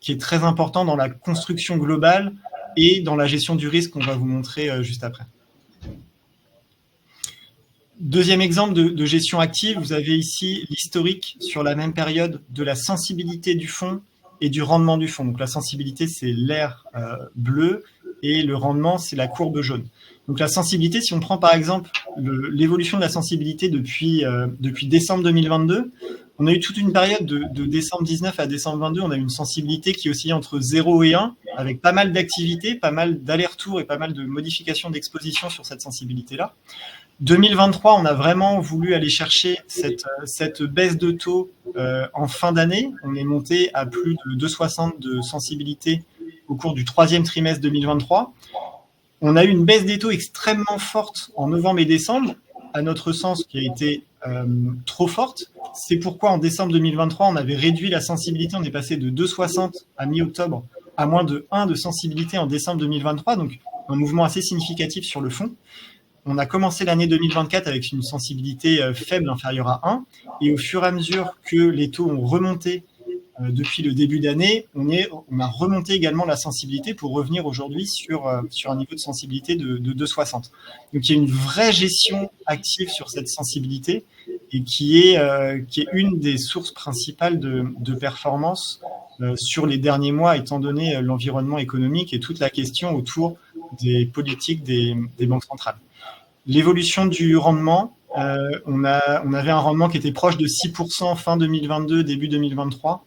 qui est très important dans la construction globale et dans la gestion du risque qu'on va vous montrer juste après. Deuxième exemple de gestion active, vous avez ici l'historique sur la même période de la sensibilité du fonds et du rendement du fonds. Donc la sensibilité, c'est l'aire bleu et le rendement, c'est la courbe jaune. Donc la sensibilité, si on prend par exemple l'évolution de la sensibilité depuis décembre 2022, on a eu toute une période de décembre 19 à décembre 22, on a eu une sensibilité qui oscillait entre 0 et 1, avec pas mal d'activités, pas mal d'allers-retours et pas mal de modifications d'exposition sur cette sensibilité-là. 2023, on a vraiment voulu aller chercher cette baisse de taux en fin d'année. On est monté à plus de 2,60 de sensibilité au cours du troisième trimestre 2023. On a eu une baisse des taux extrêmement forte en novembre et décembre, à notre sens, qui a été trop forte. C'est pourquoi en décembre 2023, on avait réduit la sensibilité. On est passé de 2,60 à mi-octobre à moins de 1 de sensibilité en décembre 2023, donc un mouvement assez significatif sur le fond. On a commencé l'année 2024 avec une sensibilité faible, inférieure à 1. Et au fur et à mesure que les taux ont remonté depuis le début d'année, on a remonté également la sensibilité pour revenir aujourd'hui sur un niveau de sensibilité de 2,60. Donc il y a une vraie gestion active sur cette sensibilité et qui est une des sources principales de performance sur les derniers mois, étant donné l'environnement économique et toute la question autour des politiques des banques centrales. L'évolution du rendement, on avait un rendement qui était proche de 6% fin 2022, début 2023.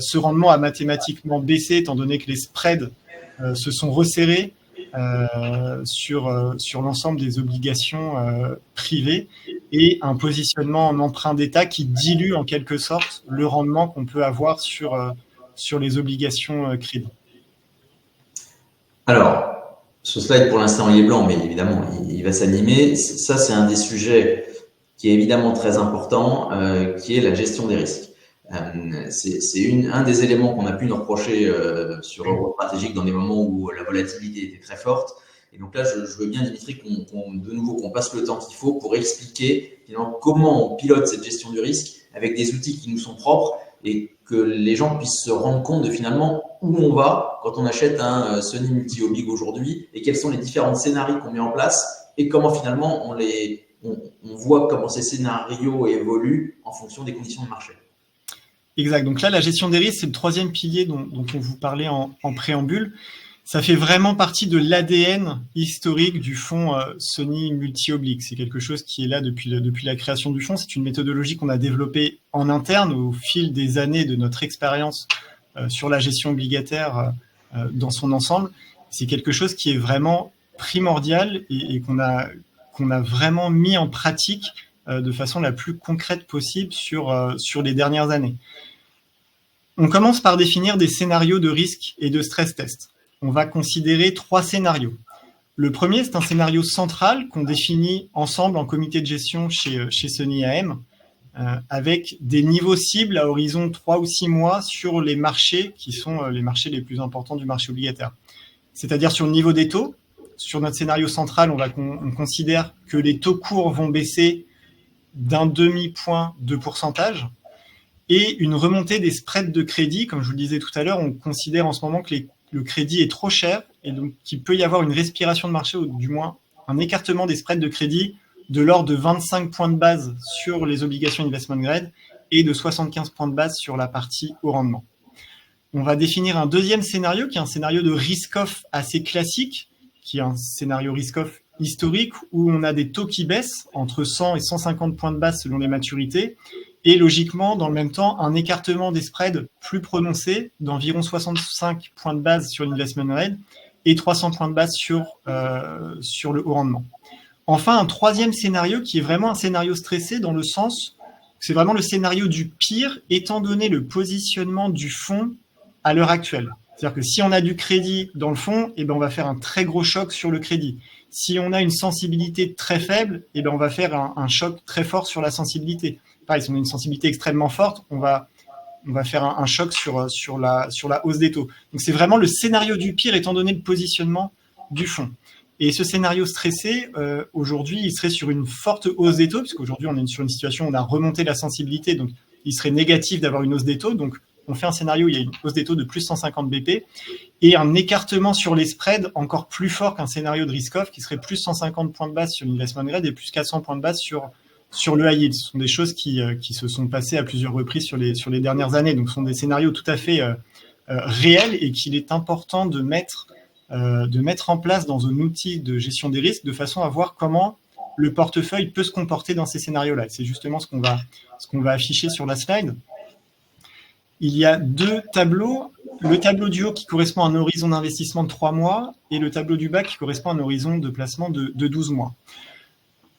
Ce rendement a mathématiquement baissé étant donné que les spreads se sont resserrés sur l'ensemble des obligations privées et un positionnement en emprunt d'État qui dilue en quelque sorte le rendement qu'on peut avoir sur les obligations crédit. Alors, ce slide, pour l'instant, il est blanc, mais évidemment, il va s'animer. Ça, c'est un des sujets qui est évidemment très important, qui est la gestion des risques. C'est un des éléments qu'on a pu nous reprocher sur Euro Stratégique dans des moments où la volatilité était très forte. Et donc là, je veux bien, Dimitri, de nouveau, qu'on passe le temps qu'il faut pour expliquer finalement comment on pilote cette gestion du risque avec des outils qui nous sont propres et que les gens puissent se rendre compte de finalement où on va quand on achète un Sony Multi-Oblig aujourd'hui et quels sont les différents scénarios qu'on met en place et comment finalement on voit comment ces scénarios évoluent en fonction des conditions de marché. Exact. Donc là, la gestion des risques, c'est le troisième pilier dont on vous parlait en préambule. Ça fait vraiment partie de l'ADN historique du fonds Sony Multi-Oblig. C'est quelque chose qui est là depuis la création du fonds. C'est une méthodologie qu'on a développée en interne au fil des années de notre expérience sur la gestion obligataire dans son ensemble. C'est quelque chose qui est vraiment primordial et qu'on a vraiment mis en pratique de façon la plus concrète possible sur les dernières années. On commence par définir des scénarios de risque et de stress test. On va considérer 3 scénarios. Le premier, c'est un scénario central qu'on définit ensemble en comité de gestion chez Sony AM, avec des niveaux cibles à horizon 3 ou 6 mois sur les marchés qui sont les marchés les plus importants du marché obligataire. C'est-à-dire sur le niveau des taux. Sur notre scénario central, on considère que les taux courts vont baisser d'un demi-point de pourcentage et une remontée des spreads de crédit. Comme je vous le disais tout à l'heure, on considère en ce moment que le crédit est trop cher et donc qu'il peut y avoir une respiration de marché ou du moins un écartement des spreads de crédit de l'ordre de 25 points de base sur les obligations investment grade et de 75 points de base sur la partie haut rendement. On va définir un deuxième scénario qui est un scénario de risk-off assez classique, qui est un scénario risk-off historique où on a des taux qui baissent entre 100 et 150 points de base selon les maturités et logiquement, dans le même temps, un écartement des spreads plus prononcé d'environ 65 points de base sur l'investment grade et 300 points de base sur le haut rendement. Enfin, un troisième scénario qui est vraiment un scénario stressé dans le sens que c'est vraiment le scénario du pire étant donné le positionnement du fonds à l'heure actuelle. C'est-à-dire que si on a du crédit dans le fonds, on va faire un très gros choc sur le crédit. Si on a une sensibilité très faible, on va faire un choc très fort sur la sensibilité. Pareil, si on a une sensibilité extrêmement forte, on va faire un choc sur la hausse des taux. Donc c'est vraiment le scénario du pire étant donné le positionnement du fonds. Et ce scénario stressé, aujourd'hui, il serait sur une forte hausse des taux, puisqu'aujourd'hui on est sur une situation où on a remonté la sensibilité, donc il serait négatif d'avoir une hausse des taux. Donc on fait un scénario où il y a une hausse des taux de plus 150 BP et un écartement sur les spreads encore plus fort qu'un scénario de risk-off qui serait plus 150 points de base sur l'investment grade et plus 400 points de base sur le high yield. Ce sont des choses qui se sont passées à plusieurs reprises sur les dernières années. Donc ce sont des scénarios tout à fait réels et qu'il est important de mettre en place dans un outil de gestion des risques de façon à voir comment le portefeuille peut se comporter dans ces scénarios-là. C'est justement ce qu'on va afficher sur la slide. Il y a 2 tableaux. Le tableau du haut qui correspond à un horizon d'investissement de 3 mois et le tableau du bas qui correspond à un horizon de placement de 12 mois.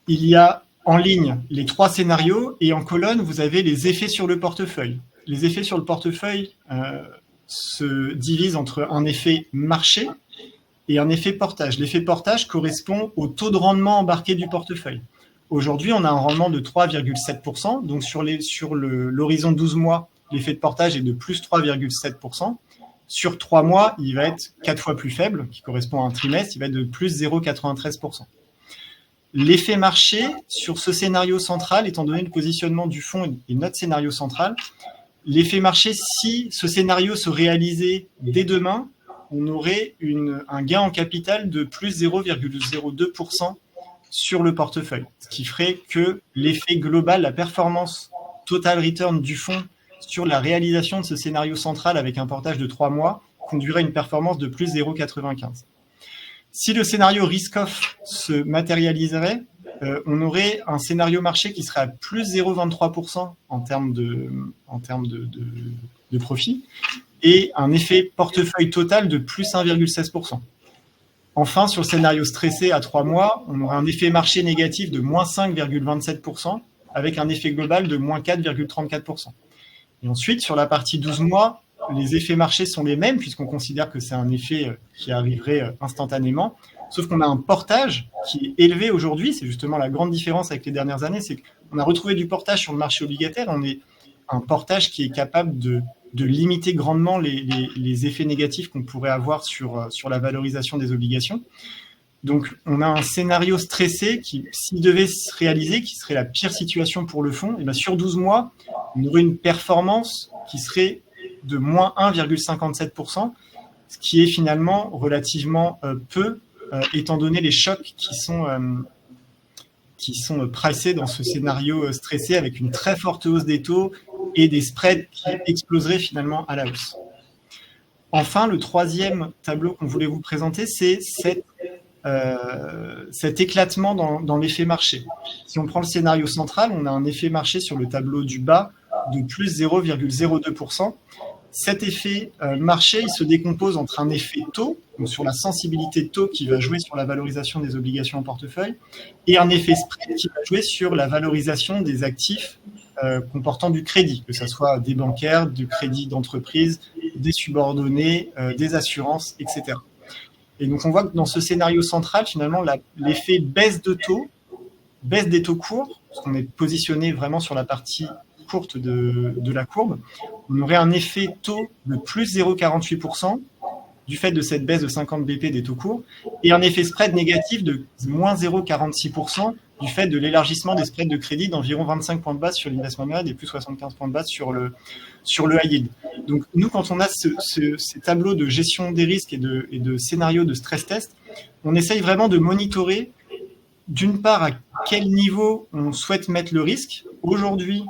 Il y a en ligne les 3 scénarios et en colonne, vous avez les effets sur le portefeuille. Les effets sur le portefeuille se divisent entre un effet marché et un effet portage. L'effet portage correspond au taux de rendement embarqué du portefeuille. Aujourd'hui, on a un rendement de 3,7%. Donc sur l'horizon 12 mois, l'effet de portage est de plus 3,7%. Sur 3 mois, il va être 4 fois plus faible, qui correspond à un trimestre, il va être de plus 0,93%. L'effet marché sur ce scénario central, étant donné le positionnement du fonds et notre scénario central, l'effet marché, si ce scénario se réalisait dès demain, on aurait un gain en capital de plus 0,02% sur le portefeuille, ce qui ferait que l'effet global, la performance total return du fonds sur la réalisation de ce scénario central avec un portage de 3 mois conduirait à une performance de plus 0,95. Si le scénario risk-off se matérialiserait, on aurait un scénario marché qui serait à plus 0,23% en termes de profit et un effet portefeuille total de plus 1,16%. Enfin, sur le scénario stressé à 3 mois, on aurait un effet marché négatif de moins 5,27% avec un effet global de moins 4,34%. Et ensuite, sur la partie 12 mois, les effets marchés sont les mêmes puisqu'on considère que c'est un effet qui arriverait instantanément, sauf qu'on a un portage qui est élevé aujourd'hui. C'est justement la grande différence avec les dernières années, c'est qu'on a retrouvé du portage sur le marché obligataire. On est un portage qui est capable de limiter grandement les effets négatifs qu'on pourrait avoir sur la valorisation des obligations. Donc, on a un scénario stressé qui, s'il devait se réaliser, qui serait la pire situation pour le fonds, et bien sur 12 mois, on aurait une performance qui serait de moins 1,57%, ce qui est finalement relativement peu, étant donné les chocs qui sont pricés dans ce scénario stressé, avec une très forte hausse des taux et des spreads qui exploseraient finalement à la hausse. Enfin, le troisième tableau qu'on voulait vous présenter, c'est cet éclatement dans l'effet marché. Si on prend le scénario central, on a un effet marché sur le tableau du bas de plus 0,02%. Cet effet marché, il se décompose entre un effet taux, donc sur la sensibilité taux qui va jouer sur la valorisation des obligations en portefeuille, et un effet spread qui va jouer sur la valorisation des actifs comportant du crédit, que ce soit des bancaires, du crédit d'entreprise, des subordonnés, des assurances, etc. Et donc on voit que dans ce scénario central, finalement, l'effet baisse des taux courts, parce qu'on est positionné vraiment sur la partie courte de la courbe, on aurait un effet taux de plus 0,48% du fait de cette baisse de 50 BP des taux courts, et un effet spread négatif de moins 0,46% du fait de l'élargissement des spreads de crédit d'environ 25 points de base sur l'investment grade et plus 75 points de base sur le high yield. Donc nous, quand on a ces tableaux de gestion des risques et de scénarios de stress test, on essaye vraiment de monitorer d'une part à quel niveau on souhaite mettre le risque. Aujourd'hui,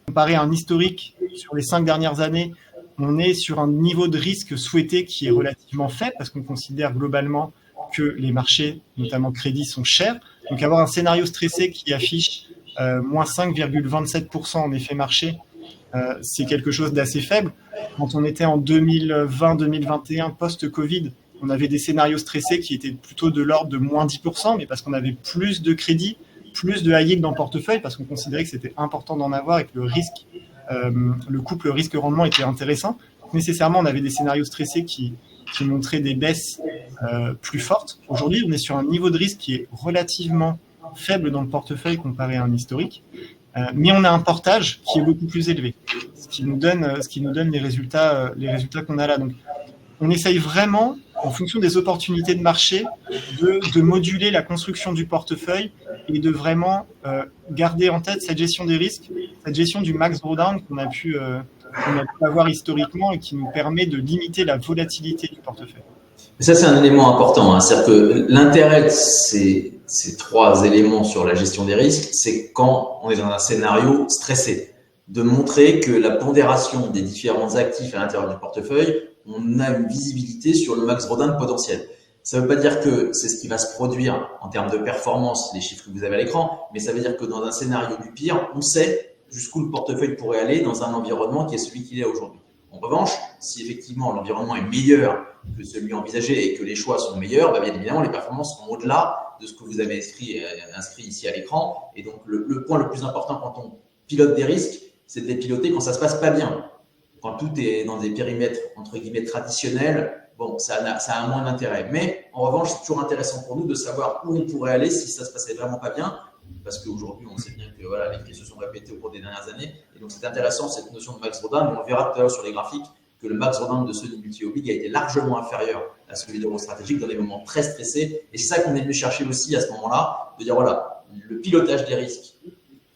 comparé à un historique sur les 5 dernières années, on est sur un niveau de risque souhaité qui est relativement faible parce qu'on considère globalement que les marchés, notamment crédit, sont chers. Donc avoir un scénario stressé qui affiche moins 5,27% en effet marché, c'est quelque chose d'assez faible. Quand on était en 2020-2021 post-Covid, on avait des scénarios stressés qui étaient plutôt de l'ordre de moins 10%, mais parce qu'on avait plus de crédit, plus de high yield dans le portefeuille, parce qu'on considérait que c'était important d'en avoir et que le couple risque-rendement était intéressant. Donc, nécessairement, on avait des scénarios stressés qui montraient des baisses plus fortes. Aujourd'hui, on est sur un niveau de risque qui est relativement faible dans le portefeuille comparé à un historique, mais on a un portage qui est beaucoup plus élevé, ce qui nous donne les résultats qu'on a là. Donc, on essaye vraiment, en fonction des opportunités de marché, de moduler la construction du portefeuille et de vraiment garder en tête cette gestion des risques, cette gestion du max drawdown qu'on a pu avoir historiquement et qui nous permet de limiter la volatilité du portefeuille. Ça, c'est un élément important. C'est-à-dire que l'intérêt de ces 3 éléments sur la gestion des risques, c'est quand on est dans un scénario stressé, de montrer que la pondération des différents actifs à l'intérieur du portefeuille, on a une visibilité sur le max drawdown potentiel. Ça ne veut pas dire que c'est ce qui va se produire en termes de performance, les chiffres que vous avez à l'écran, mais ça veut dire que dans un scénario du pire, on sait jusqu'où le portefeuille pourrait aller dans un environnement qui est celui qu'il est aujourd'hui. En revanche, si effectivement l'environnement est meilleur que celui envisagé et que les choix sont meilleurs, bien évidemment, les performances seront au-delà de ce que vous avez inscrit ici à l'écran. Et donc, le point le plus important quand on pilote des risques, c'est de les piloter quand ça ne se passe pas bien. Quand tout est dans des périmètres, entre guillemets, traditionnels, bon, ça a moins d'intérêt. Mais en revanche, c'est toujours intéressant pour nous de savoir où on pourrait aller si ça se passait vraiment pas bien. Parce qu'aujourd'hui, on sait bien que voilà, les crises se sont répétées au cours des dernières années. Et donc, c'est intéressant cette notion de max drawdown. On verra tout à l'heure sur les graphiques que le max drawdown de Sony Multi-Oblig a été largement inférieur à celui d'Euro Stratégique dans des moments très stressés. Et c'est ça qu'on est venu chercher aussi à ce moment-là, de dire voilà, le pilotage des risques,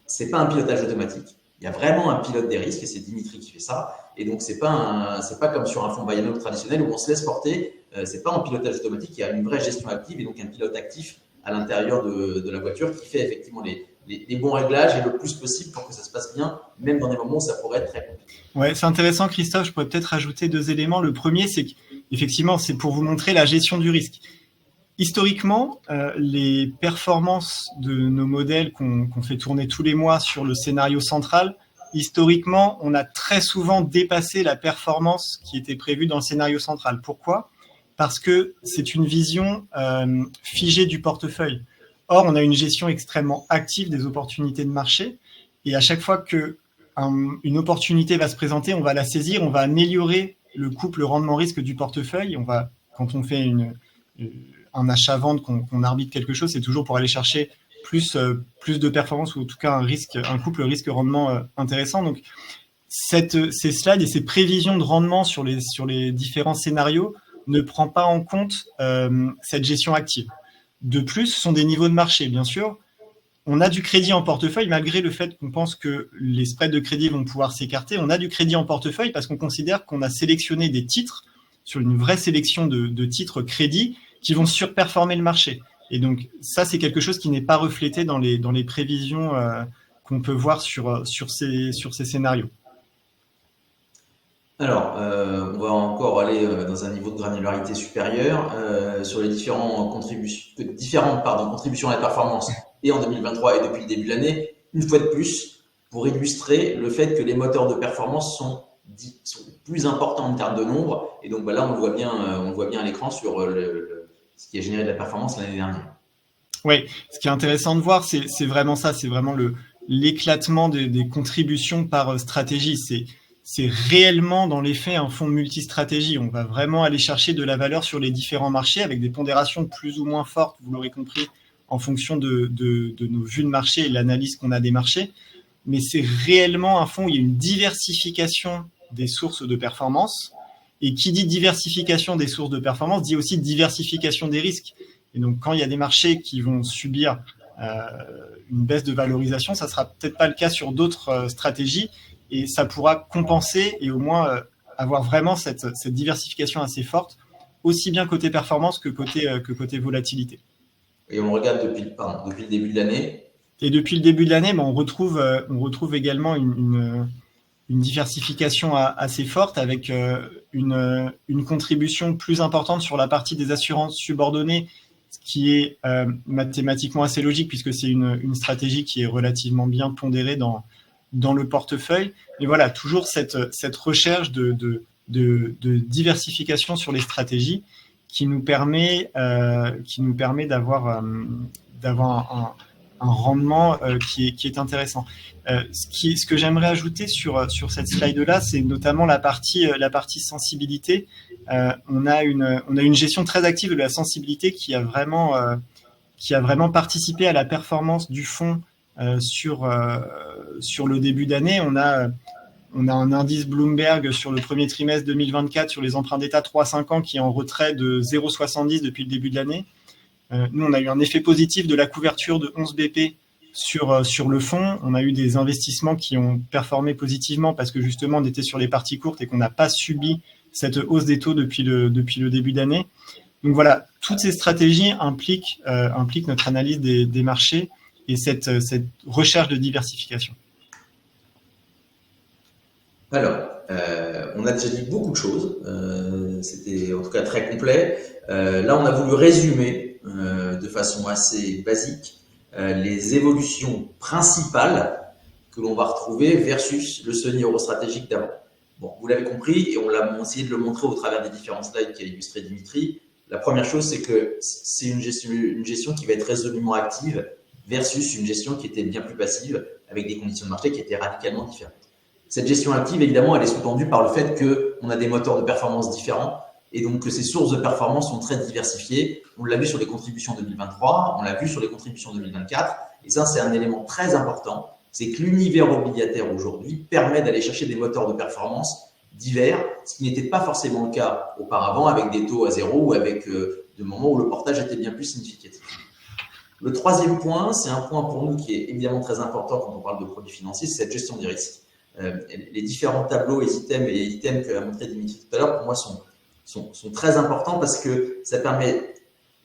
c'est pas un pilotage automatique. Il y a vraiment un pilote des risques et c'est Dimitri qui fait ça. Et donc, c'est pas comme sur un fonds buy and hold traditionnel où on se laisse porter. C'est pas un pilotage automatique. Il y a une vraie gestion active et donc un pilote actif à l'intérieur de la voiture qui fait effectivement les bons réglages et le plus possible pour que ça se passe bien, même dans des moments où ça pourrait être très compliqué. Ouais, c'est intéressant, Christophe. Je pourrais peut-être rajouter 2 éléments. Le premier, c'est qu'effectivement, c'est pour vous montrer la gestion du risque. Historiquement, les performances de nos modèles qu'on fait tourner tous les mois sur le scénario central, historiquement, on a très souvent dépassé la performance qui était prévue dans le scénario central. Pourquoi ? Parce que c'est une vision figée du portefeuille. Or, on a une gestion extrêmement active des opportunités de marché et à chaque fois qu'une opportunité va se présenter, on va la saisir, on va améliorer le couple rendement-risque du portefeuille. Quand on fait un achat-vente, qu'on arbitre quelque chose, c'est toujours pour aller chercher plus de performance ou en tout cas un couple risque-rendement intéressant. Donc, ces slides et ces prévisions de rendement sur les différents scénarios ne prend pas en compte cette gestion active. de plus sont des niveaux de marché. Bien sûr, on a du crédit en portefeuille, malgré le fait qu'on pense que les spreads de crédit vont pouvoir s'écarter. On a du crédit en portefeuille parce qu'on considère qu'on a sélectionné des titres sur une vraie sélection de titres crédit qui vont surperformer le marché. Et donc, ça, c'est quelque chose qui n'est pas reflété dans les prévisions qu'on peut voir sur ces scénarios. Alors, on va encore aller dans un niveau de granularité supérieur sur les différentes contributions à la performance et en 2023 et depuis le début de l'année, une fois de plus, pour illustrer le fait que les moteurs de performance sont plus importants en termes de nombre. Et donc là, on le voit bien à l'écran sur ce qui a généré de la performance l'année dernière. Oui, ce qui est intéressant de voir, c'est vraiment ça, c'est vraiment l'éclatement des contributions par stratégie. C'est réellement dans les faits un fonds multistratégie. On va vraiment aller chercher de la valeur sur les différents marchés avec des pondérations plus ou moins fortes, vous l'aurez compris, en fonction de nos vues de marché et l'analyse qu'on a des marchés. Mais c'est réellement un fonds où il y a une diversification des sources de performance. Et qui dit diversification des sources de performance dit aussi diversification des risques. Et donc, quand il y a des marchés qui vont subir une baisse de valorisation, ça sera peut-être pas le cas sur d'autres stratégies. Et ça pourra compenser et au moins avoir vraiment cette diversification assez forte, aussi bien côté performance que côté volatilité. Et on regarde depuis le début de l'année. Et depuis le début de l'année, on retrouve également une diversification assez forte avec une contribution plus importante sur la partie des assurances subordonnées, ce qui est mathématiquement assez logique puisque c'est une stratégie qui est relativement bien pondérée dans le portefeuille. Et voilà, toujours cette recherche de diversification sur les stratégies qui nous permet d'avoir un rendement qui est intéressant. Ce que j'aimerais ajouter sur cette slide-là, c'est notamment la partie sensibilité. On a une gestion très active de la sensibilité qui a vraiment participé à la performance du fonds sur le début d'année. On a un indice Bloomberg sur le premier trimestre 2024 sur les emprunts d'État 3-5 ans qui est en retrait de 0,70 depuis le début de l'année. Nous, on a eu un effet positif de la couverture de 11 BP sur le fonds. On a eu des investissements qui ont performé positivement parce que justement, on était sur les parties courtes et qu'on n'a pas subi cette hausse des taux depuis le début d'année. Donc voilà, toutes ces stratégies impliquent notre analyse des marchés et cette recherche de diversification. Alors, on a déjà dit beaucoup de choses. C'était en tout cas très complet. Là, on a voulu résumer de façon assez basique les évolutions principales que l'on va retrouver versus le Sony Euro stratégique d'avant. Bon, vous l'avez compris et on l'a essayé de le montrer au travers des différents slides qu'a illustré Dimitri. La première chose, c'est que c'est une gestion qui va être résolument active versus une gestion qui était bien plus passive avec des conditions de marché qui étaient radicalement différentes. Cette gestion active, évidemment, elle est sous-tendue par le fait qu'on a des moteurs de performance différents et donc que ces sources de performance sont très diversifiées. On l'a vu sur les contributions 2023, on l'a vu sur les contributions 2024 et ça, c'est un élément très important. C'est que l'univers obligataire aujourd'hui permet d'aller chercher des moteurs de performance divers, ce qui n'était pas forcément le cas auparavant avec des taux à zéro ou avec des moments où le portage était bien plus significatif. Le troisième point, c'est un point pour nous qui est évidemment très important quand on parle de produits financiers, c'est cette gestion des risques. Les différents tableaux et items que a montré Dimitri tout à l'heure, pour moi, sont très importants parce que ça permet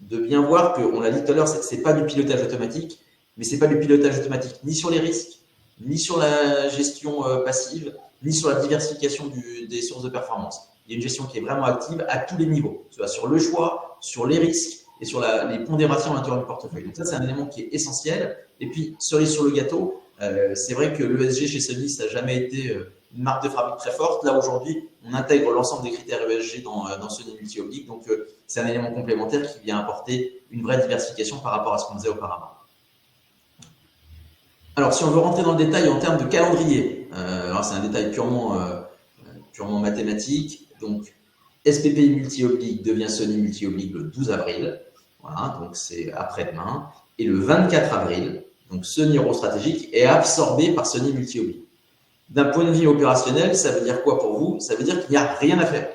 de bien voir que, on l'a dit tout à l'heure, c'est pas du pilotage automatique, mais c'est pas du pilotage automatique ni sur les risques, ni sur la gestion passive, ni sur la diversification des sources de performance. Il y a une gestion qui est vraiment active à tous les niveaux, soit sur le choix, sur les risques et sur les pondérations à l'intérieur du portefeuille. Donc ça, c'est un élément qui est essentiel. Et puis, cerise sur le gâteau, c'est vrai que l'ESG chez Sony, ça n'a jamais été une marque de fabrique très forte. Là, aujourd'hui, on intègre l'ensemble des critères ESG dans Sony Multi-Oblique. Donc, c'est un élément complémentaire qui vient apporter une vraie diversification par rapport à ce qu'on faisait auparavant. Alors, si on veut rentrer dans le détail en termes de calendrier, alors c'est un détail purement mathématique. Donc, SPPI Multi-Oblique devient Sony Multi-Oblique le 12 avril. Voilà, donc c'est après-demain. Et le 24 avril, donc Sony Euro stratégique est absorbé par Sony Multi-Oblique. D'un point de vue opérationnel, ça veut dire quoi pour vous? Ça veut dire qu'il n'y a rien à faire.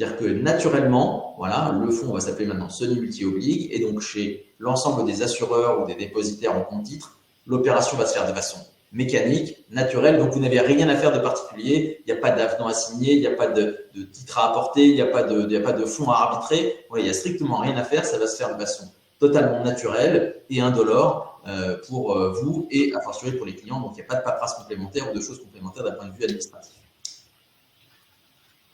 C'est-à-dire que naturellement, voilà, le fonds va s'appeler maintenant Sony Multi-Oblig, et donc chez l'ensemble des assureurs ou des dépositaires en compte titre, l'opération va se faire de façon mécanique, naturelle, donc vous n'avez rien à faire de particulier, il n'y a pas d'avenant à signer, il n'y a pas de titre à apporter, il n'y a pas de fonds à arbitrer, il n'y a strictement rien à faire, ça va se faire de façon totalement naturelle et indolore pour vous et a fortiori pour les clients, donc il n'y a pas de paperasse complémentaire ou de choses complémentaires d'un point de vue administratif.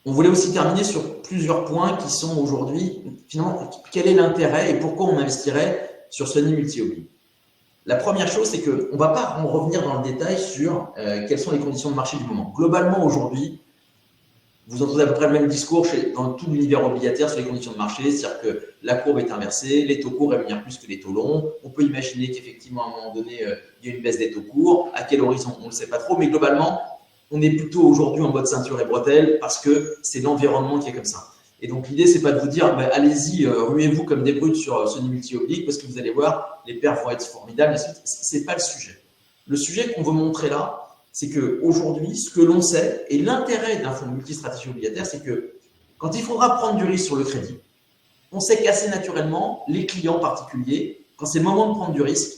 On voulait aussi terminer sur plusieurs points qui sont aujourd'hui, finalement, quel est l'intérêt et pourquoi on investirait sur Sony Multi-Oblig. La première chose, c'est qu'on ne va pas en revenir dans le détail sur quelles sont les conditions de marché du moment. Globalement, aujourd'hui, vous entendez à peu près le même discours dans tout l'univers obligataire sur les conditions de marché, c'est-à-dire que la courbe est inversée, les taux courts rémunèrent plus que les taux longs. On peut imaginer qu'effectivement, à un moment donné, il y a une baisse des taux courts. À quel horizon, on ne le sait pas trop, mais globalement, on est plutôt aujourd'hui en mode ceinture et bretelle parce que c'est l'environnement qui est comme ça. Et donc, l'idée, c'est pas de vous dire, bah, allez-y, ruez-vous comme des brutes sur Sony Multi-Oblig parce que vous allez voir, les perfs vont être formidables. C'est pas le sujet. Le sujet qu'on veut montrer là, c'est qu'aujourd'hui, ce que l'on sait, et l'intérêt d'un fonds multistratégie obligataire, c'est que quand il faudra prendre du risque sur le crédit, on sait qu'assez naturellement, les clients particuliers, quand c'est le moment de prendre du risque,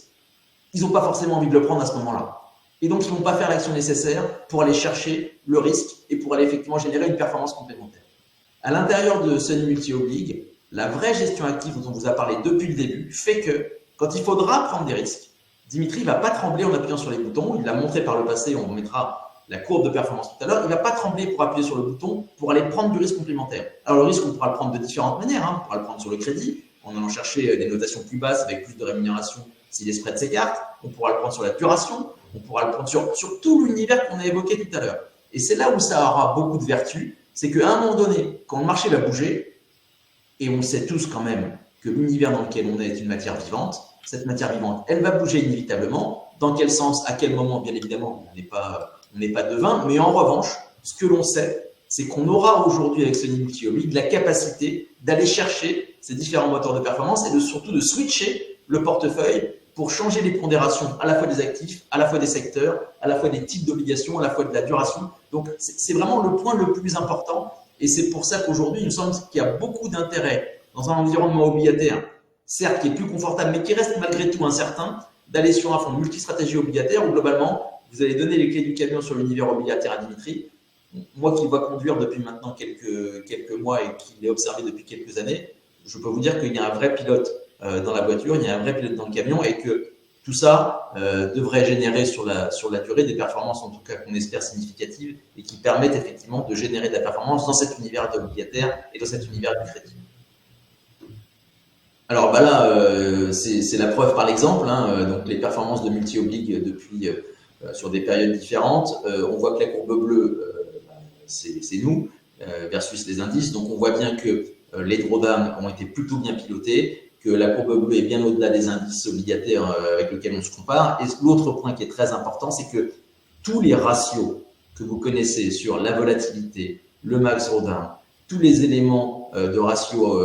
ils n'ont pas forcément envie de le prendre à ce moment-là. Et donc, ils ne vont pas faire l'action nécessaire pour aller chercher le risque et pour aller effectivement générer une performance complémentaire. À l'intérieur de Sony Multi-Oblig, la vraie gestion active dont on vous a parlé depuis le début fait que quand il faudra prendre des risques, Dimitri ne va pas trembler en appuyant sur les boutons. Il l'a montré par le passé, on vous mettra la courbe de performance tout à l'heure. Il ne va pas trembler pour appuyer sur le bouton pour aller prendre du risque complémentaire. Alors, le risque, on pourra le prendre de différentes manières. On pourra le prendre sur le crédit, en allant chercher des notations plus basses avec plus de rémunération si les spreads s'écartent. On pourra le prendre sur la duration. On pourra le prendre sur tout l'univers qu'on a évoqué tout à l'heure. Et c'est là où ça aura beaucoup de vertus. C'est qu'à un moment donné, quand le marché va bouger, et on sait tous quand même que l'univers dans lequel on est une matière vivante, cette matière vivante, elle va bouger inévitablement. Dans quel sens, à quel moment, bien évidemment, on n'est pas devin. Mais en revanche, ce que l'on sait, c'est qu'on aura aujourd'hui avec Sony Multi-Oblig la capacité d'aller chercher ces différents moteurs de performance et surtout de switcher le portefeuille pour changer les pondérations à la fois des actifs, à la fois des secteurs, à la fois des types d'obligations, à la fois de la duration. Donc, c'est vraiment le point le plus important. Et c'est pour ça qu'aujourd'hui, il me semble qu'il y a beaucoup d'intérêt dans un environnement obligataire, certes qui est plus confortable, mais qui reste malgré tout incertain, d'aller sur un fonds multistratégie obligataire où globalement, vous allez donner les clés du camion sur l'univers obligataire à Dimitri. Moi qui le vois conduire depuis maintenant quelques mois et qui l'ai observé depuis quelques années, je peux vous dire qu'il y a un vrai pilote dans la voiture, il y a un vrai pilote dans le camion et que tout ça devrait générer sur la durée des performances, en tout cas qu'on espère significatives et qui permettent effectivement de générer de la performance dans cet univers obligataire et dans cet univers du crédit. Alors bah là, c'est la preuve par l'exemple, donc les performances de Multi-Oblig depuis sur des périodes différentes. On voit que la courbe bleue, c'est nous versus les indices. Donc on voit bien que les drawdowns ont été plutôt bien pilotés, que la courbe bleue est bien au-delà des indices obligataires avec lesquels on se compare. Et l'autre point qui est très important, c'est que tous les ratios que vous connaissez sur la volatilité, le max drawdown, tous les éléments de ratio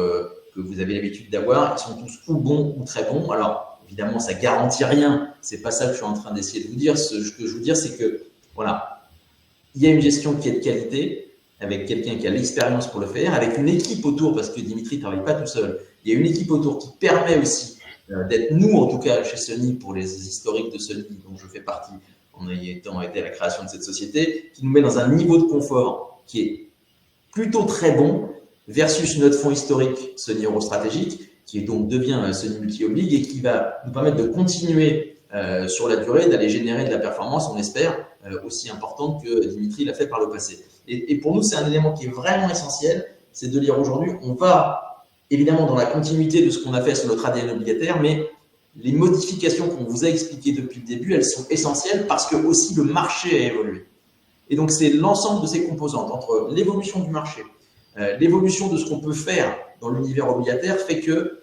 que vous avez l'habitude d'avoir, ils sont tous ou bons ou très bons. Alors, évidemment, ça garantit rien. C'est pas ça que je suis en train d'essayer de vous dire. Ce que je veux dire, c'est que, voilà, il y a une gestion qui est de qualité, avec quelqu'un qui a l'expérience pour le faire, avec une équipe autour, parce que Dimitri ne travaille pas tout seul. Il y a une équipe autour qui permet aussi d'être, nous, en tout cas, chez Sony, pour les historiques de Sony, dont je fais partie, en ayant été à la création de cette société, qui nous met dans un niveau de confort qui est plutôt très bon, versus notre fonds historique Sony Euro Stratégique, qui donc devient Sony Multi-Oblig et qui va nous permettre de continuer sur la durée, d'aller générer de la performance, on espère, aussi importante que Dimitri l'a fait par le passé. Et pour nous, c'est un élément qui est vraiment essentiel, c'est de lire aujourd'hui, on va évidemment dans la continuité de ce qu'on a fait sur notre ADN obligataire, mais les modifications qu'on vous a expliquées depuis le début, elles sont essentielles parce que aussi le marché a évolué. Et donc, c'est l'ensemble de ces composantes, entre l'évolution du marché, l'évolution de ce qu'on peut faire dans l'univers obligataire fait que,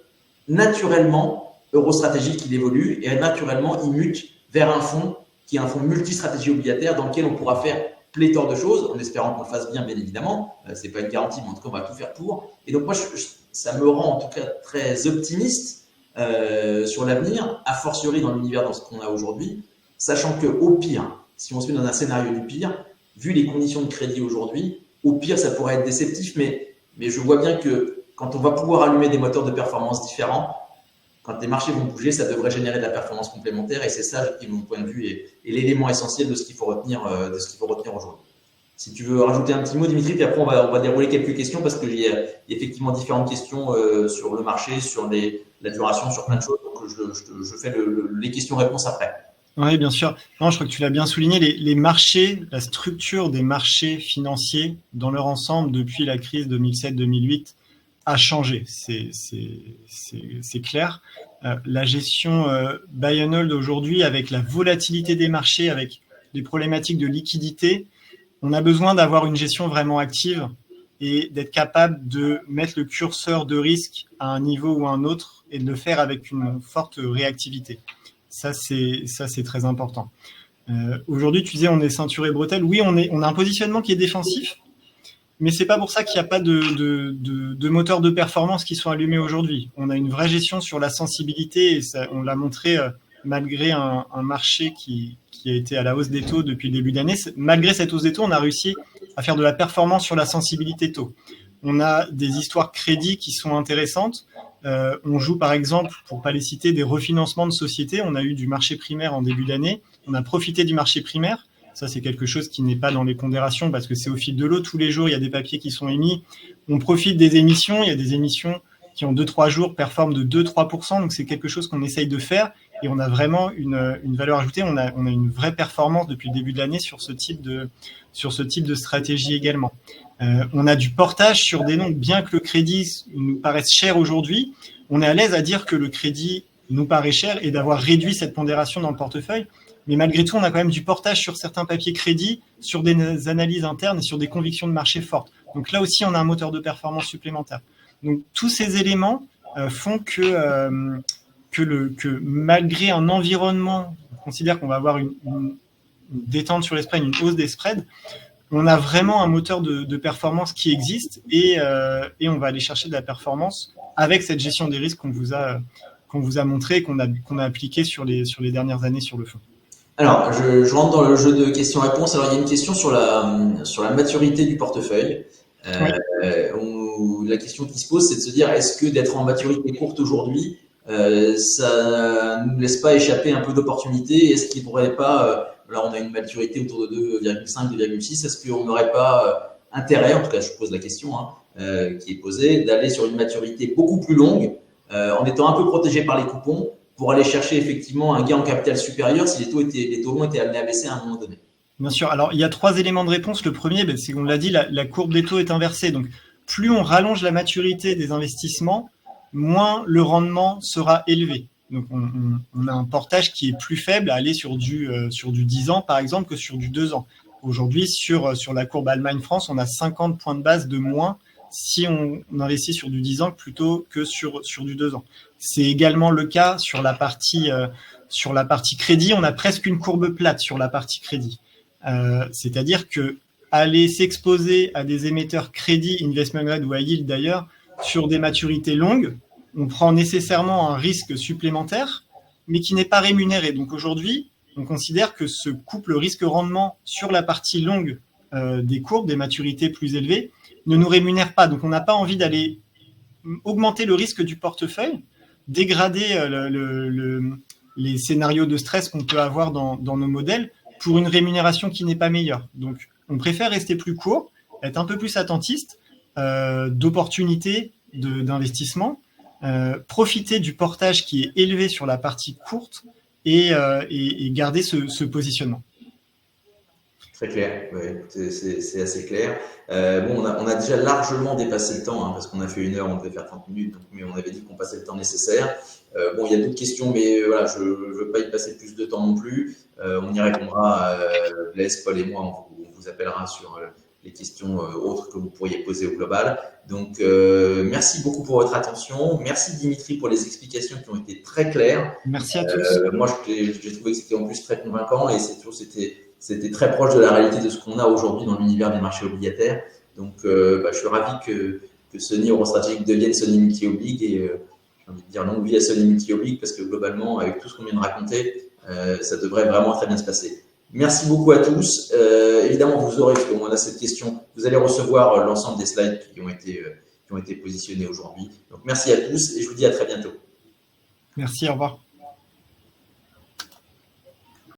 naturellement, Eurostratégique, il évolue et naturellement, il mute vers un fonds qui est un fonds multistratégie obligataire dans lequel on pourra faire pléthore de choses, en espérant qu'on le fasse bien évidemment. C'est pas une garantie, mais en tout cas, on va tout faire pour. Et donc, moi, ça me rend en tout cas très optimiste sur l'avenir, a fortiori dans l'univers dans ce qu'on a aujourd'hui, sachant qu'au pire, si on se met dans un scénario du pire, vu les conditions de crédit aujourd'hui, au pire, ça pourrait être déceptif, mais Mais je vois bien que quand on va pouvoir allumer des moteurs de performance différents, quand les marchés vont bouger, ça devrait générer de la performance complémentaire. Et c'est ça, qui, de mon point de vue, est l'élément essentiel de ce qu'il faut retenir, aujourd'hui. Si tu veux rajouter un petit mot, Dimitri, puis après on va dérouler quelques questions parce qu'il y a effectivement différentes questions sur le marché, sur la duration, sur plein de choses. Donc je fais les questions-réponses après. Oui, bien sûr. Non, je crois que tu l'as bien souligné. Les marchés, la structure des marchés financiers dans leur ensemble depuis la crise 2007-2008 a changé. C'est clair. La gestion buy and hold aujourd'hui, avec la volatilité des marchés, avec les problématiques de liquidité, on a besoin d'avoir une gestion vraiment active et d'être capable de mettre le curseur de risque à un niveau ou à un autre et de le faire avec une forte réactivité. Ça, c'est très important. Aujourd'hui, tu disais, on est ceinturé bretelle. Oui, on a un positionnement qui est défensif, mais c'est pas pour ça qu'il n'y a pas de moteurs de performance qui sont allumés aujourd'hui. On a une vraie gestion sur la sensibilité et ça, on l'a montré malgré un marché qui a été à la hausse des taux depuis le début d'année. Malgré cette hausse des taux, on a réussi à faire de la performance sur la sensibilité taux. On a des histoires crédit qui sont intéressantes. On joue par exemple, pour pas les citer, des refinancements de sociétés. On a eu du marché primaire en début d'année. On a profité du marché primaire. Ça, c'est quelque chose qui n'est pas dans les pondérations parce que c'est au fil de l'eau. Tous les jours, il y a des papiers qui sont émis. On profite des émissions. Il y a des émissions qui en 2-3 jours performent de 2-3%. Donc, c'est quelque chose qu'on essaye de faire. Et on a vraiment une valeur ajoutée. On a une vraie performance depuis le début de l'année sur ce type de stratégie également. On a du portage sur des noms, bien que le crédit nous paraisse cher aujourd'hui. On est à l'aise à dire que le crédit nous paraît cher et d'avoir réduit cette pondération dans le portefeuille. Mais malgré tout, on a quand même du portage sur certains papiers crédits, sur des analyses internes et sur des convictions de marché fortes. Donc là aussi, on a un moteur de performance supplémentaire. Donc tous ces éléments font que malgré un environnement, on considère qu'on va avoir une détente sur les spreads, une hausse des spreads, on a vraiment un moteur de performance qui existe et on va aller chercher de la performance avec cette gestion des risques qu'on vous a montré et qu'on a appliqué sur les dernières années sur le fond. Alors, je rentre dans le jeu de questions-réponses. Alors, il y a une question sur la maturité du portefeuille. La question qui se pose, c'est de se dire, est-ce que d'être en maturité courte aujourd'hui, ça ne nous laisse pas échapper un peu d'opportunités? Est-ce qu'il ne pourrait pas, là on a une maturité autour de 2,5, 2,6, est-ce qu'on n'aurait pas intérêt, en tout cas je pose la question qui est posée, d'aller sur une maturité beaucoup plus longue en étant un peu protégé par les coupons pour aller chercher effectivement un gain en capital supérieur si les taux longs étaient amenés à baisser à un moment donné? Bien sûr. Alors, il y a 3 éléments de réponse. Le premier, c'est qu'on l'a dit, la courbe des taux est inversée. Donc, plus on rallonge la maturité des investissements, moins le rendement sera élevé. Donc, on a un portage qui est plus faible à aller sur du 10 ans, par exemple, que sur du 2 ans. Aujourd'hui, sur la courbe Allemagne-France, on a 50 points de base de moins si on investit sur du 10 ans plutôt que sur du 2 ans. C'est également le cas sur la partie crédit. On a presque une courbe plate sur la partie crédit. C'est-à-dire que aller s'exposer à des émetteurs crédit, investment grade ou high yield d'ailleurs, sur des maturités longues, on prend nécessairement un risque supplémentaire, mais qui n'est pas rémunéré. Donc aujourd'hui, on considère que ce couple risque-rendement sur la partie longue des courbes, des maturités plus élevées, ne nous rémunère pas. Donc on n'a pas envie d'aller augmenter le risque du portefeuille, dégrader les scénarios de stress qu'on peut avoir dans nos modèles pour une rémunération qui n'est pas meilleure. Donc, on préfère rester plus court, être un peu plus attentiste d'opportunités d'investissement, profiter du portage qui est élevé sur la partie courte et garder ce positionnement. Très clair, ouais, c'est assez clair. On a déjà largement dépassé le temps, parce qu'on a fait 1 heure, on devait faire 30 minutes, mais on avait dit qu'on passait le temps nécessaire. Il y a d'autres questions, mais voilà, je ne veux pas y passer plus de temps non plus. On y répondra, Blaise, Paul et moi, on vous appellera sur les questions autres que vous pourriez poser au global. Donc, merci beaucoup pour votre attention. Merci Dimitri pour les explications qui ont été très claires. Merci à tous. Moi, j'ai trouvé que c'était en plus très convaincant et c'était très proche de la réalité de ce qu'on a aujourd'hui dans l'univers des marchés obligataires. Donc, je suis ravi que Sony Eurostrategic devienne Sony Multi-Oblig et j'ai envie de dire longue vie à Sony Multi-Oblig parce que globalement, avec tout ce qu'on vient de raconter, ça devrait vraiment très bien se passer. Merci beaucoup à tous. Évidemment, vous aurez, parce qu'on a cette question, vous allez recevoir l'ensemble des slides qui ont été positionnés aujourd'hui. Donc, merci à tous et je vous dis à très bientôt. Merci, au revoir.